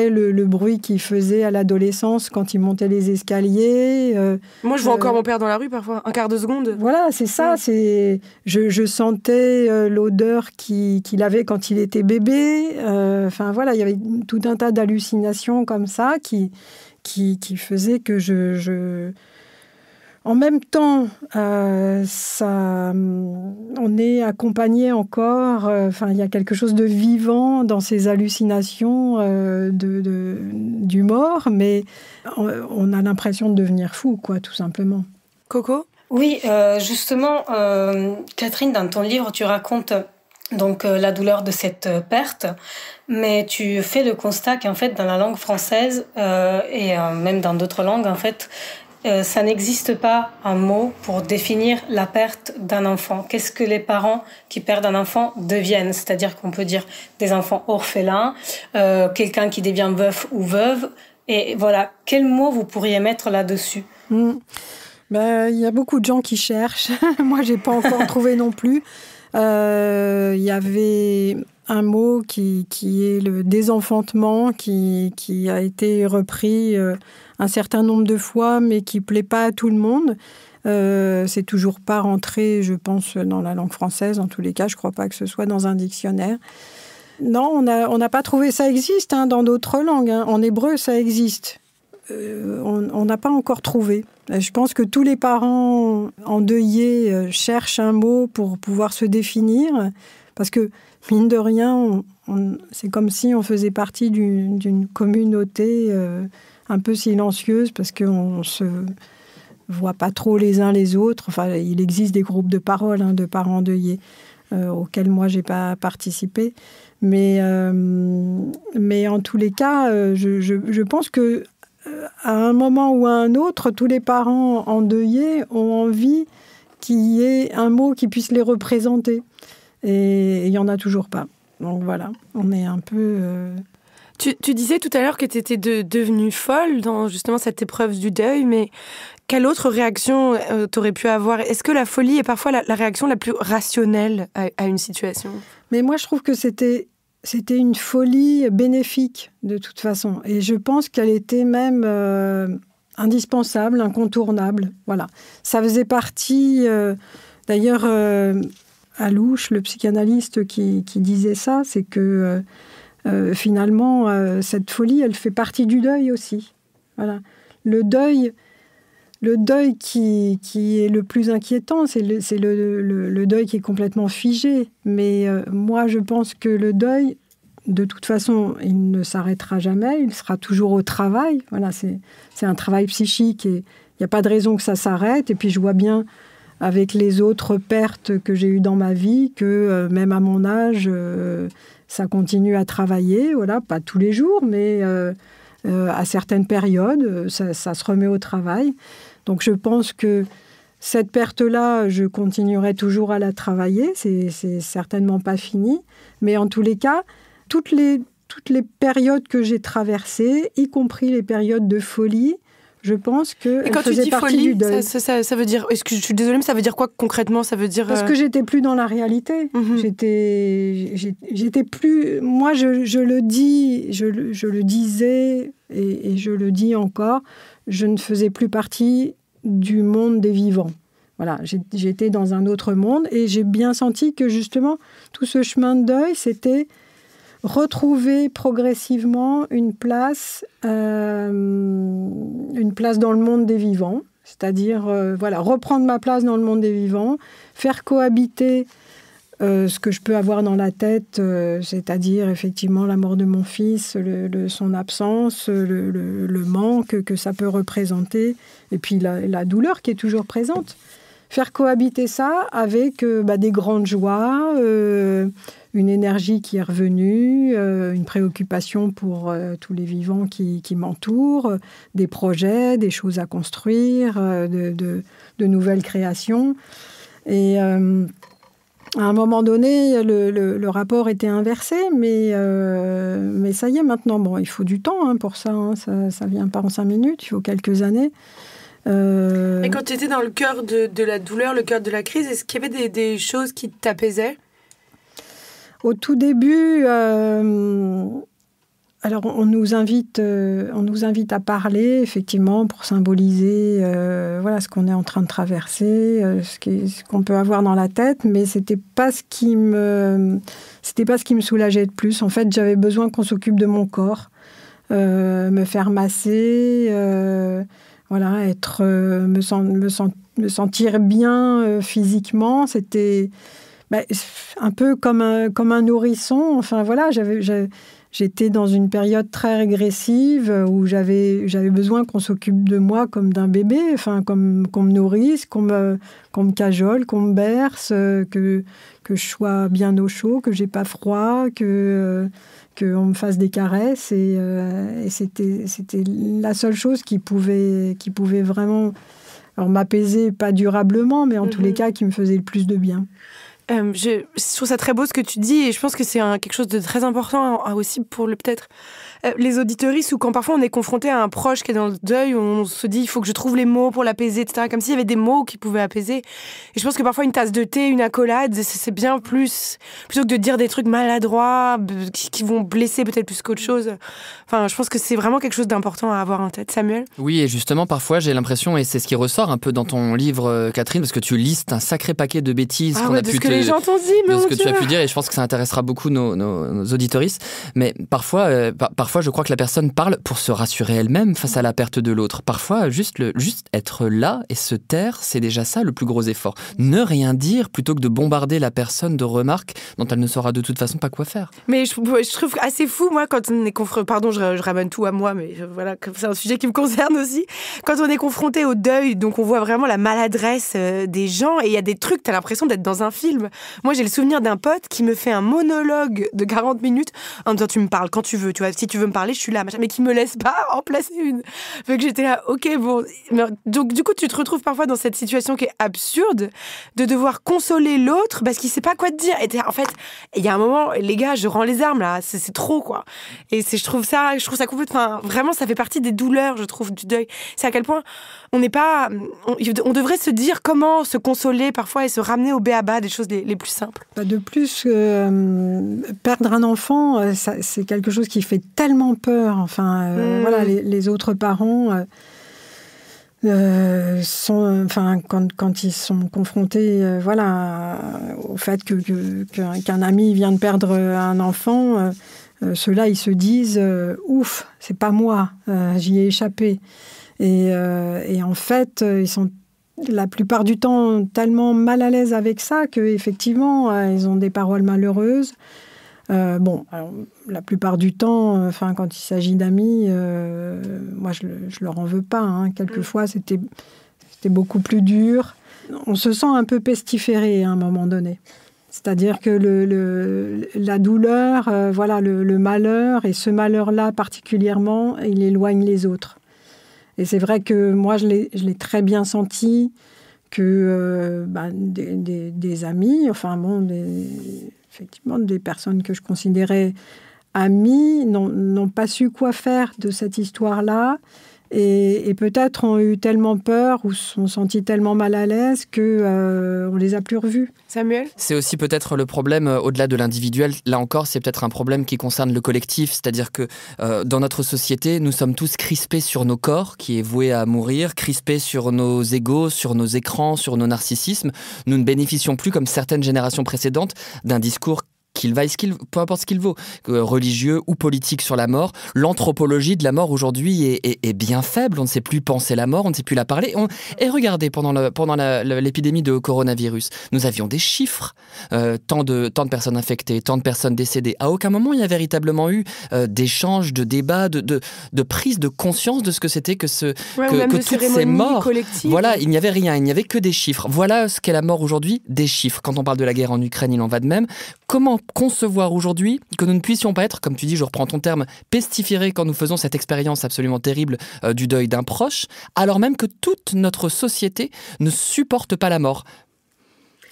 le bruit qu'il faisait à l'adolescence quand il montait les escaliers. Moi, je vois encore mon père dans la rue parfois, un quart de seconde. Voilà, c'est ça. Je sentais l'odeur qu'il avait quand il était bébé. Il y avait tout un tas d'hallucinations comme ça qui faisait que en même temps, on est accompagné encore. Il y a quelque chose de vivant dans ces hallucinations du mort, mais on a l'impression de devenir fou, quoi, tout simplement. Coco ? Oui, justement, Catherine, dans ton livre, tu racontes donc la douleur de cette perte, mais tu fais le constat qu'en fait, dans la langue française et même dans d'autres langues, en fait, ça n'existe pas un mot pour définir la perte d'un enfant. Qu'est-ce que les parents qui perdent un enfant deviennent ? C'est-à-dire qu'on peut dire des enfants orphelins, quelqu'un qui devient veuf ou veuve. Et voilà, quel mot vous pourriez mettre là-dessus ? Il y a beaucoup de gens qui cherchent. Moi, j'ai pas encore trouvé non plus. Il y avait un mot qui est le désenfantement, qui a été repris un certain nombre de fois, mais qui ne plaît pas à tout le monde. C'est toujours pas rentré, je pense, dans la langue française. En tous les cas, je ne crois pas que ce soit dans un dictionnaire. Non, on n'a pas trouvé. Ça existe dans d'autres langues. En hébreu, ça existe. On n'a pas encore trouvé. Je pense que tous les parents endeuillés cherchent un mot pour pouvoir se définir, parce que, mine de rien, c'est comme si on faisait partie d'une communauté un peu silencieuse, parce qu'on ne se voit pas trop les uns les autres. Enfin, il existe des groupes de parole de parents endeuillés auxquels moi, je n'ai pas participé. Mais en tous les cas, je pense que à un moment ou à un autre, tous les parents endeuillés ont envie qu'il y ait un mot qui puisse les représenter. Et il n'y en a toujours pas. Donc voilà, on est un peu... Tu disais tout à l'heure que tu étais devenue folle dans justement cette épreuve du deuil, mais quelle autre réaction tu aurais pu avoir? Est-ce que la folie est parfois la réaction la plus rationnelle à une situation? Mais moi, je trouve que c'était une folie bénéfique, de toute façon. Et je pense qu'elle était même indispensable, incontournable. Voilà. Ça faisait partie... d'ailleurs, Alouche, le psychanalyste qui disait ça, c'est que finalement, cette folie, elle fait partie du deuil aussi. Voilà. Le deuil qui est le plus inquiétant, c'est le deuil qui est complètement figé. Mais moi, je pense que le deuil, de toute façon, il ne s'arrêtera jamais, il sera toujours au travail. Voilà, c'est un travail psychique et il n'y a pas de raison que ça s'arrête. Et puis, je vois bien, avec les autres pertes que j'ai eues dans ma vie, que même à mon âge, ça continue à travailler. Voilà, pas tous les jours, mais à certaines périodes, ça se remet au travail. Donc je pense que cette perte-là, je continuerai toujours à la travailler. C'est certainement pas fini. Mais en tous les cas, toutes les périodes que j'ai traversées, y compris les périodes de folie, je pense qu'elles faisaient partie du deuil. Ça veut dire... Je suis désolée, mais ça veut dire quoi concrètement? Ça veut dire... Parce que j'étais plus dans la réalité. J'étais plus... Moi, je le dis, je le disais et je le dis encore, je ne faisais plus partie du monde des vivants. Voilà, j'étais dans un autre monde et j'ai bien senti que justement, tout ce chemin de deuil, c'était retrouver progressivement une place dans le monde des vivants, c'est-à-dire reprendre ma place dans le monde des vivants, faire cohabiter ce que je peux avoir dans la tête, c'est-à-dire effectivement la mort de mon fils, son absence, le manque que ça peut représenter, et puis la douleur qui est toujours présente. Faire cohabiter ça avec des grandes joies, une énergie qui est revenue, une préoccupation pour tous les vivants qui m'entourent, des projets, des choses à construire, de nouvelles créations. Et à un moment donné, le rapport était inversé, mais ça y est maintenant. Bon, il faut du temps pour ça, ça ne vient pas en 5 minutes, il faut quelques années. Et quand tu étais dans le cœur de la douleur, le cœur de la crise, est-ce qu'il y avait des choses qui t'apaisaient? Au tout début, alors on nous invite à parler, effectivement, pour symboliser ce qu'on est en train de traverser, ce qu'on peut avoir dans la tête, mais c'était pas ce qui me soulageait le plus. En fait, j'avais besoin qu'on s'occupe de mon corps, me faire masser. Me sentir bien physiquement, c'était un peu comme un nourrisson. Enfin voilà, j'étais dans une période très régressive où j'avais besoin qu'on s'occupe de moi comme d'un bébé, enfin qu'on me nourrisse, qu'on me cajole, qu'on me berce, que je sois bien au chaud, que j'ai pas froid, qu'on me fasse des caresses, et c'était la seule chose qui pouvait vraiment m'apaiser, pas durablement, mais en tous les cas qui me faisait le plus de bien. Je trouve ça très beau ce que tu dis et je pense que c'est quelque chose de très important aussi pour peut-être les auditeuristes ou quand parfois on est confronté à un proche qui est dans le deuil, on se dit il faut que je trouve les mots pour l'apaiser, etc. Comme s'il y avait des mots qui pouvaient apaiser. Et je pense que parfois une tasse de thé, une accolade, c'est bien plus, plutôt que de dire des trucs maladroits qui vont blesser peut-être plus qu'autre chose. Enfin, je pense que c'est vraiment quelque chose d'important à avoir en tête. Samuel ? Oui, et justement, parfois j'ai l'impression, et c'est ce qui ressort un peu dans ton livre, Catherine, parce que tu listes un sacré paquet de bêtises qu'on a pu les gens t'ont dit, mais de ce que tu as pu dire, et je pense que ça intéressera beaucoup nos auditeuristes. Mais parfois, je crois que la personne parle pour se rassurer elle-même face à la perte de l'autre. Parfois, juste être là et se taire, c'est déjà ça le plus gros effort. Ne rien dire plutôt que de bombarder la personne de remarques dont elle ne saura de toute façon pas quoi faire. Mais je trouve assez fou, moi, quand on est confronté... Pardon, je ramène tout à moi, mais voilà, c'est un sujet qui me concerne aussi. Quand on est confronté au deuil, donc on voit vraiment la maladresse des gens, et il y a des trucs, t'as l'impression d'être dans un film. Moi, j'ai le souvenir d'un pote qui me fait un monologue de 40 minutes en me disant, tu me parles quand tu veux, tu vois, si tu veux me parler, je suis là, machin, mais qui me laisse pas en placer une. Fait que j'étais là, ok, bon. Donc, du coup, tu te retrouves parfois dans cette situation qui est absurde de devoir consoler l'autre parce qu'il sait pas quoi te dire. Et en fait, il y a un moment, les gars, je rends les armes là, c'est trop, quoi. Et je trouve ça complètement, enfin, vraiment, ça fait partie des douleurs, je trouve, du deuil. C'est à quel point on on devrait se dire comment se consoler parfois et se ramener au b.a.-ba des choses les plus simples. De plus, perdre un enfant, c'est quelque chose qui fait tellement peur. Enfin, voilà, les autres parents sont, enfin, quand ils sont confrontés, au fait qu'un ami vient de perdre un enfant, ceux-là, ils se disent ouf, c'est pas moi, j'y ai échappé. Et en fait, ils sont la plupart du temps tellement mal à l'aise avec ça qu'effectivement, ils ont des paroles malheureuses. Alors, la plupart du temps, quand il s'agit d'amis, moi, je leur en veux pas. Hein. Quelquefois, c'était beaucoup plus dur. On se sent un peu pestiféré à un moment donné. C'est-à-dire que la douleur, le malheur, et ce malheur-là particulièrement, il éloigne les autres. Et c'est vrai que moi, je l'ai très bien senti que des amis, effectivement, des personnes que je considérais amies, n'ont pas su quoi faire de cette histoire-là. Et peut-être ont eu tellement peur ou se sont sentis tellement mal à l'aise qu'on les a plus revus. Samuel ? C'est aussi peut-être le problème au-delà de l'individuel. Là encore, c'est peut-être un problème qui concerne le collectif. C'est-à-dire que dans notre société, nous sommes tous crispés sur nos corps, qui est voué à mourir, crispés sur nos égos, sur nos écrans, sur nos narcissismes. Nous ne bénéficions plus, comme certaines générations précédentes, d'un discours peu importe ce qu'il vaut, religieux ou politique sur la mort. L'anthropologie de la mort aujourd'hui est bien faible. On ne sait plus penser la mort, on ne sait plus la parler. Et regardez, pendant l'épidémie de coronavirus, nous avions des chiffres. Tant de personnes infectées, tant de personnes décédées. À aucun moment, il y a véritablement eu d'échanges, de débats, de prise de conscience de ce que c'était que toutes ces morts. Collectives. Voilà, il n'y avait rien, il n'y avait que des chiffres. Voilà ce qu'est la mort aujourd'hui, des chiffres. Quand on parle de la guerre en Ukraine, il en va de même. Comment concevoir aujourd'hui que nous ne puissions pas être, comme tu dis, je reprends ton terme, pestiférés quand nous faisons cette expérience absolument terrible du deuil d'un proche, alors même que toute notre société ne supporte pas la mort.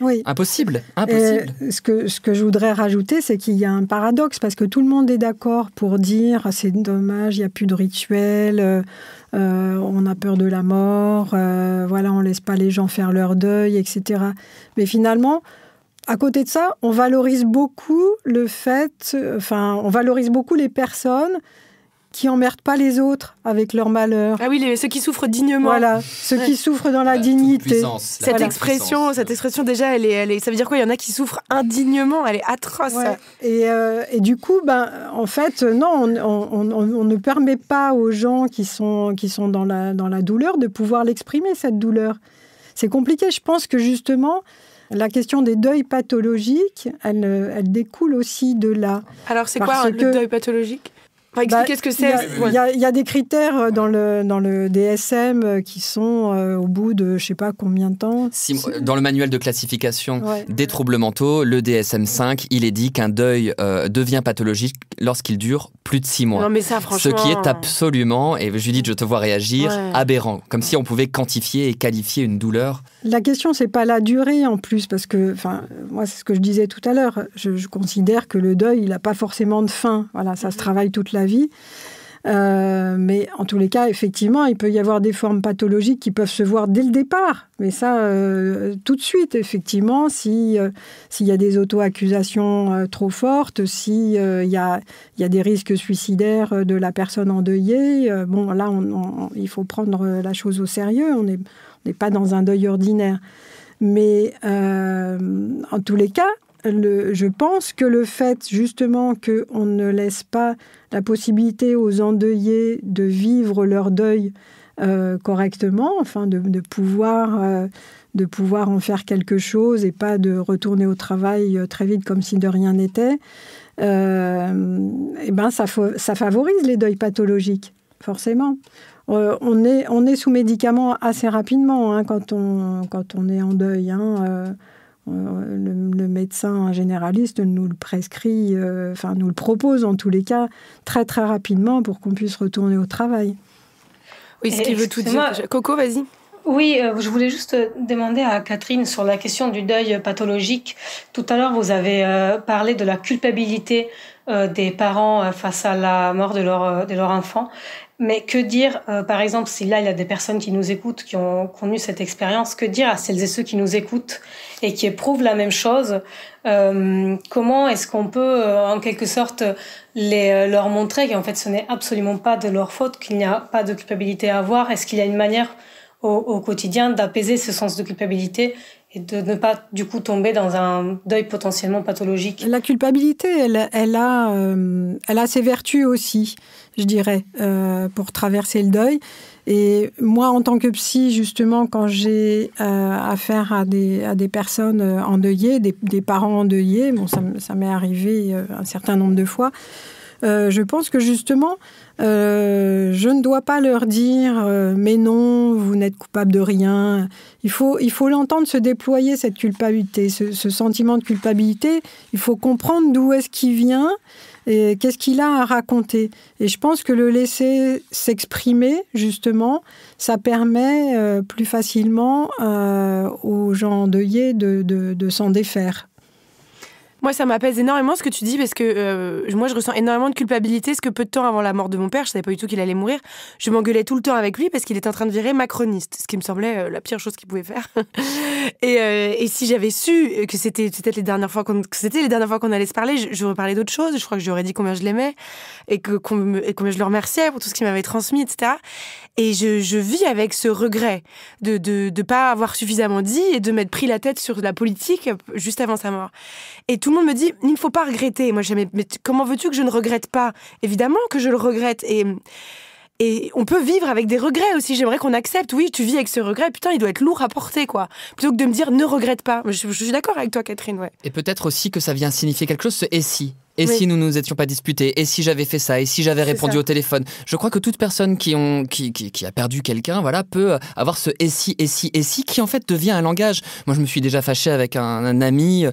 Oui. Impossible. Ce que je voudrais rajouter, c'est qu'il y a un paradoxe, parce que tout le monde est d'accord pour dire c'est dommage, il n'y a plus de rituel, on a peur de la mort, on laisse pas les gens faire leur deuil, etc. Mais finalement, à côté de ça, on valorise beaucoup on valorise beaucoup les personnes qui emmerdent pas les autres avec leur malheur. Ah oui, ceux qui souffrent dignement. Voilà, ceux qui souffrent dans la dignité. Cette expression déjà, ça veut dire quoi ? Il y en a qui souffrent indignement, elle est atroce. Ouais. Et du coup, en fait, non, on ne permet pas aux gens qui sont dans la douleur de pouvoir l'exprimer, cette douleur. C'est compliqué. Je pense que justement, la question des deuils pathologiques, elle découle aussi de là. Alors, c'est quoi le deuil pathologique ? Expliquez ce que c'est. Il y a des critères dans le DSM qui sont au bout de je sais pas combien de temps. Dans le manuel de classification des troubles mentaux, le DSM-5, il est dit qu'un deuil devient pathologique lorsqu'il dure plus de 6 mois. Non, mais ça, franchement... Ce qui est absolument, et Judith, je te vois réagir, aberrant. Comme si on pouvait quantifier et qualifier une douleur. La question, c'est pas la durée en plus, parce que, moi, c'est ce que je disais tout à l'heure. Je considère que le deuil, il n'a pas forcément de fin. Voilà, ça se travaille toute la vie. Mais en tous les cas, effectivement, il peut y avoir des formes pathologiques qui peuvent se voir dès le départ. Mais ça, tout de suite, effectivement, s'il y a des auto-accusations trop fortes, s'il y a des risques suicidaires de la personne endeuillée, là, il faut prendre la chose au sérieux. On n'est pas dans un deuil ordinaire. Mais en tous les cas, je pense que le fait, justement, qu'on ne laisse pas la possibilité aux endeuillés de vivre leur deuil correctement, de pouvoir en faire quelque chose et pas de retourner au travail très vite comme si de rien n'était, ça favorise les deuils pathologiques, forcément. On est sous médicaments assez rapidement quand on est en deuil. Le médecin généraliste nous le prescrit, nous le propose en tous les cas très très rapidement pour qu'on puisse retourner au travail. Oui, ce qui veut tout dire. Coco, vas-y. Oui, je voulais juste demander à Catherine sur la question du deuil pathologique. Tout à l'heure, vous avez parlé de la culpabilité des parents face à la mort de leur enfant. Mais que dire, par exemple, si là, il y a des personnes qui nous écoutent, qui ont connu cette expérience, que dire à celles et ceux qui nous écoutent et qui éprouvent la même chose? Comment est-ce qu'on peut, en quelque sorte, leur montrer qu'en fait, ce n'est absolument pas de leur faute, qu'il n'y a pas de culpabilité à avoir? Est-ce qu'il y a une manière au quotidien d'apaiser ce sens de culpabilité et de ne pas, du coup, tomber dans un deuil potentiellement pathologique? La culpabilité, elle a ses vertus aussi, je dirais, pour traverser le deuil. Et moi, en tant que psy, justement, quand j'ai affaire à des personnes endeuillées, des parents endeuillés, ça m'est arrivé un certain nombre de fois, je pense que justement, je ne dois pas leur dire mais non, vous n'êtes coupable de rien. Il faut l'entendre se déployer, cette culpabilité, ce sentiment de culpabilité. Il faut comprendre d'où est-ce qu'il vient et qu'est-ce qu'il a à raconter. Et je pense que le laisser s'exprimer, justement, ça permet plus facilement aux gens endeuillés de s'en défaire. Moi, ça m'apaise énormément ce que tu dis parce que moi, je ressens énormément de culpabilité parce que peu de temps avant la mort de mon père, je savais pas du tout qu'il allait mourir. Je m'engueulais tout le temps avec lui parce qu'il était en train de virer macroniste, ce qui me semblait la pire chose qu'il pouvait faire. Et si j'avais su que c'était peut-être les dernières fois qu'on allait se parler, j'aurais parlé d'autre chose. Je crois que j'aurais dit combien je l'aimais et combien je le remerciais pour tout ce qu'il m'avait transmis, etc. Et je vis avec ce regret de pas avoir suffisamment dit et de m'être pris la tête sur la politique juste avant sa mort. Et tout le monde me dit, il ne faut pas regretter. Moi, mais comment veux-tu que je ne regrette pas? Évidemment que je le regrette. Et on peut vivre avec des regrets aussi. J'aimerais qu'on accepte. Oui, tu vis avec ce regret. Putain, il doit être lourd à porter, quoi. Plutôt que de me dire, ne regrette pas. Je suis d'accord avec toi, Catherine, ouais. Et peut-être aussi que ça vient signifier quelque chose, ce « et si ». Et si nous nous étions pas disputés? Et si j'avais fait ça? Et si j'avais répondu au téléphone? Je crois que toute personne qui a perdu quelqu'un, peut avoir ce et si, qui en fait devient un langage. Moi, je me suis déjà fâché avec un ami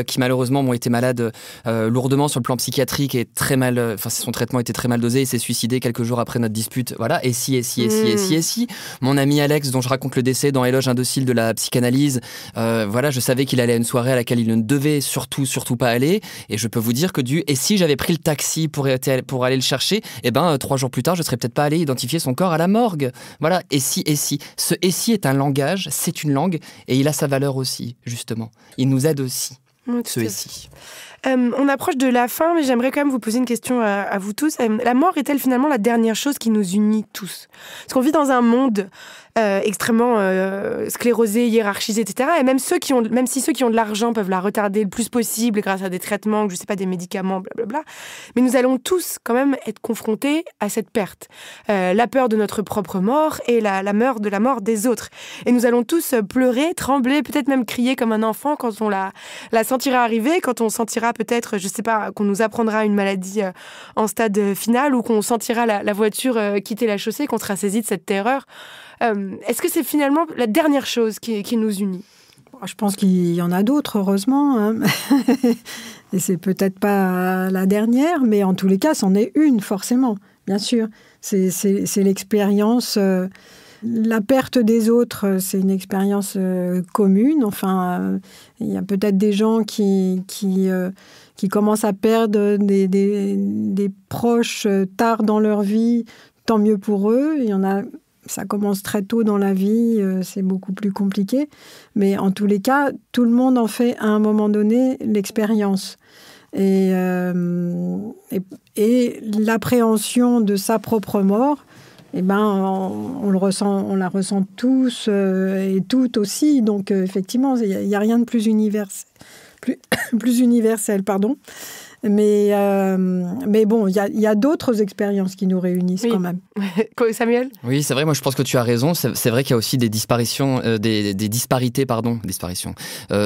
qui malheureusement été malade lourdement sur le plan psychiatrique et très mal, son traitement était très mal dosé et s'est suicidé quelques jours après notre dispute. Voilà. Et si. Mon ami Alex, dont je raconte le décès dans Éloge indocile de la psychanalyse, je savais qu'il allait à une soirée à laquelle il ne devait surtout pas aller. Et je peux vous dire que et si j'avais pris le taxi pour aller le chercher, 3 jours plus tard, je serais peut-être pas allé identifier son corps à la morgue. Voilà, et si. Ce et si est un langage, c'est une langue, et il a sa valeur aussi, justement. Il nous aide aussi, ce et si. On approche de la fin, mais j'aimerais quand même vous poser une question à vous tous. La mort est-elle finalement la dernière chose qui nous unit tous? Parce qu'on vit dans un monde extrêmement sclérosé, hiérarchisé, etc. Et même si ceux qui ont de l'argent peuvent la retarder le plus possible grâce à des traitements, des médicaments, blablabla, mais nous allons tous quand même être confrontés à cette perte. La peur de notre propre mort et la peur de la mort des autres. Et nous allons tous pleurer, trembler, peut-être même crier comme un enfant quand on la sentira arriver, quand on sentira peut-être, qu'on nous apprendra une maladie en stade final ou qu'on sentira la voiture quitter la chaussée, qu'on sera saisi de cette terreur. Est-ce que c'est finalement la dernière chose qui nous unit? Je pense qu'il y en a d'autres, heureusement. Et c'est peut-être pas la dernière, mais en tous les cas, c'en est une, forcément, bien sûr. C'est l'expérience... la perte des autres, c'est une expérience commune. Enfin, il y a peut-être des gens qui commencent à perdre des proches tard dans leur vie, tant mieux pour eux. Il y en a, ça commence très tôt dans la vie, c'est beaucoup plus compliqué. Mais en tous les cas, tout le monde en fait à un moment donné l'expérience. Et l'appréhension de sa propre mort, eh ben, on la ressent tous et toutes aussi. Donc, effectivement, il n'y a rien de plus universel, pardon. Mais bon, il y a d'autres expériences qui nous réunissent quand même. Samuel ? Oui, c'est vrai, moi je pense que tu as raison. C'est vrai qu'il y a aussi des disparitions, des disparités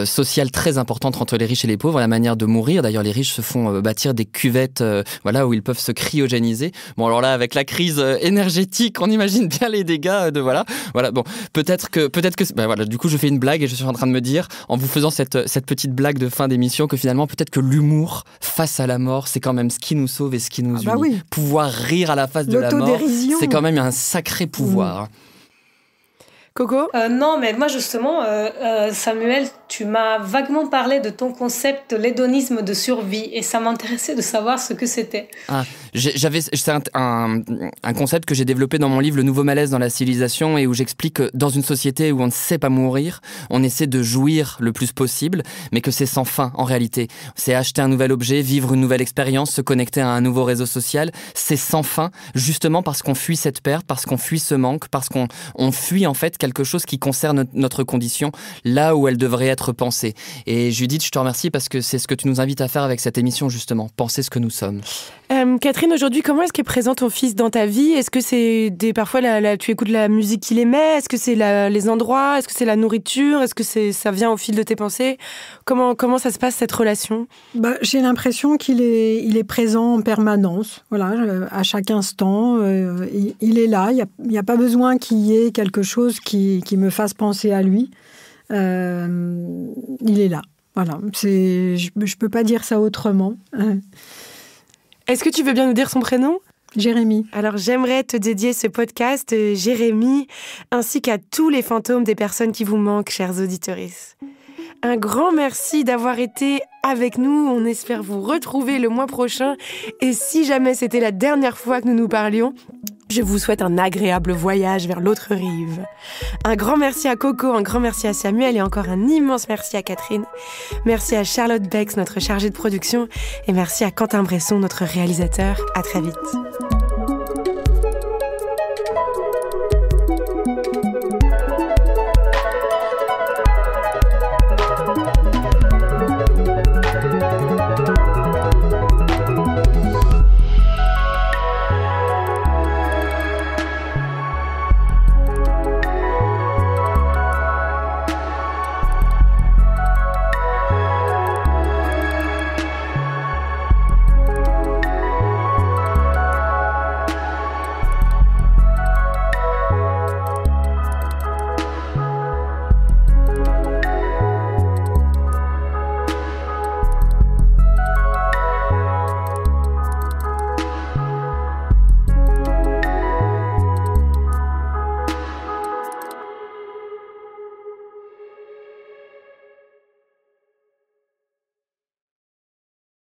sociales très importantes entre les riches et les pauvres, la manière de mourir. D'ailleurs, les riches se font bâtir des cuvettes où ils peuvent se cryogéniser. Bon, alors là, avec la crise énergétique, on imagine bien les dégâts de voilà. Bon, peut-être que du coup, je fais une blague et je suis en train de me dire, en vous faisant cette petite blague de fin d'émission, que finalement, peut-être que l'humour face à la mort, c'est quand même ce qui nous sauve et ce qui nous unit. Oui. Pouvoir rire à la face de la mort, c'est quand même un sacré pouvoir. Coco ? Non, mais moi justement, Samuel, tu m'as vaguement parlé de ton concept, l'hédonisme de survie, et ça m'intéressait de savoir ce que c'était. C'est un concept que j'ai développé dans mon livre Le nouveau malaise dans la civilisation, et où j'explique que dans une société où on ne sait pas mourir, on essaie de jouir le plus possible, mais que c'est sans fin en réalité. C'est acheter un nouvel objet, vivre une nouvelle expérience, se connecter à un nouveau réseau social. C'est sans fin, justement parce qu'on fuit cette perte, parce qu'on fuit ce manque, parce qu'on fuit en fait quelque chose qui concerne notre condition, là où elle devrait être pensée. Et Judith, je te remercie parce que c'est ce que tu nous invites à faire avec cette émission, justement, penser ce que nous sommes. Catherine, aujourd'hui, comment est-ce qu'est présent ton fils dans ta vie ? Est-ce que c'est parfois tu écoutes la musique qu'il aimait ? Est-ce que c'est les endroits ? Est-ce que c'est la nourriture ? Est-ce que ça vient au fil de tes pensées ? Comment ça se passe, cette relation ? J'ai l'impression qu'il est présent en permanence. Voilà, à chaque instant, il est là. Il n'y a pas besoin qu'il y ait quelque chose qui me fasse penser à lui. Il est là. Voilà. Je peux pas dire ça autrement. Est-ce que tu veux bien nous dire son prénom ? Jérémy. Alors, j'aimerais te dédier ce podcast, Jérémy, ainsi qu'à tous les fantômes des personnes qui vous manquent, chers auditeurs. Un grand merci d'avoir été avec nous. On espère vous retrouver le mois prochain. Et si jamais c'était la dernière fois que nous nous parlions, je vous souhaite un agréable voyage vers l'autre rive. Un grand merci à Coco, un grand merci à Samuel et encore un immense merci à Catherine. Merci à Charlotte Bex, notre chargée de production, et merci à Quentin Bresson, notre réalisateur. À très vite.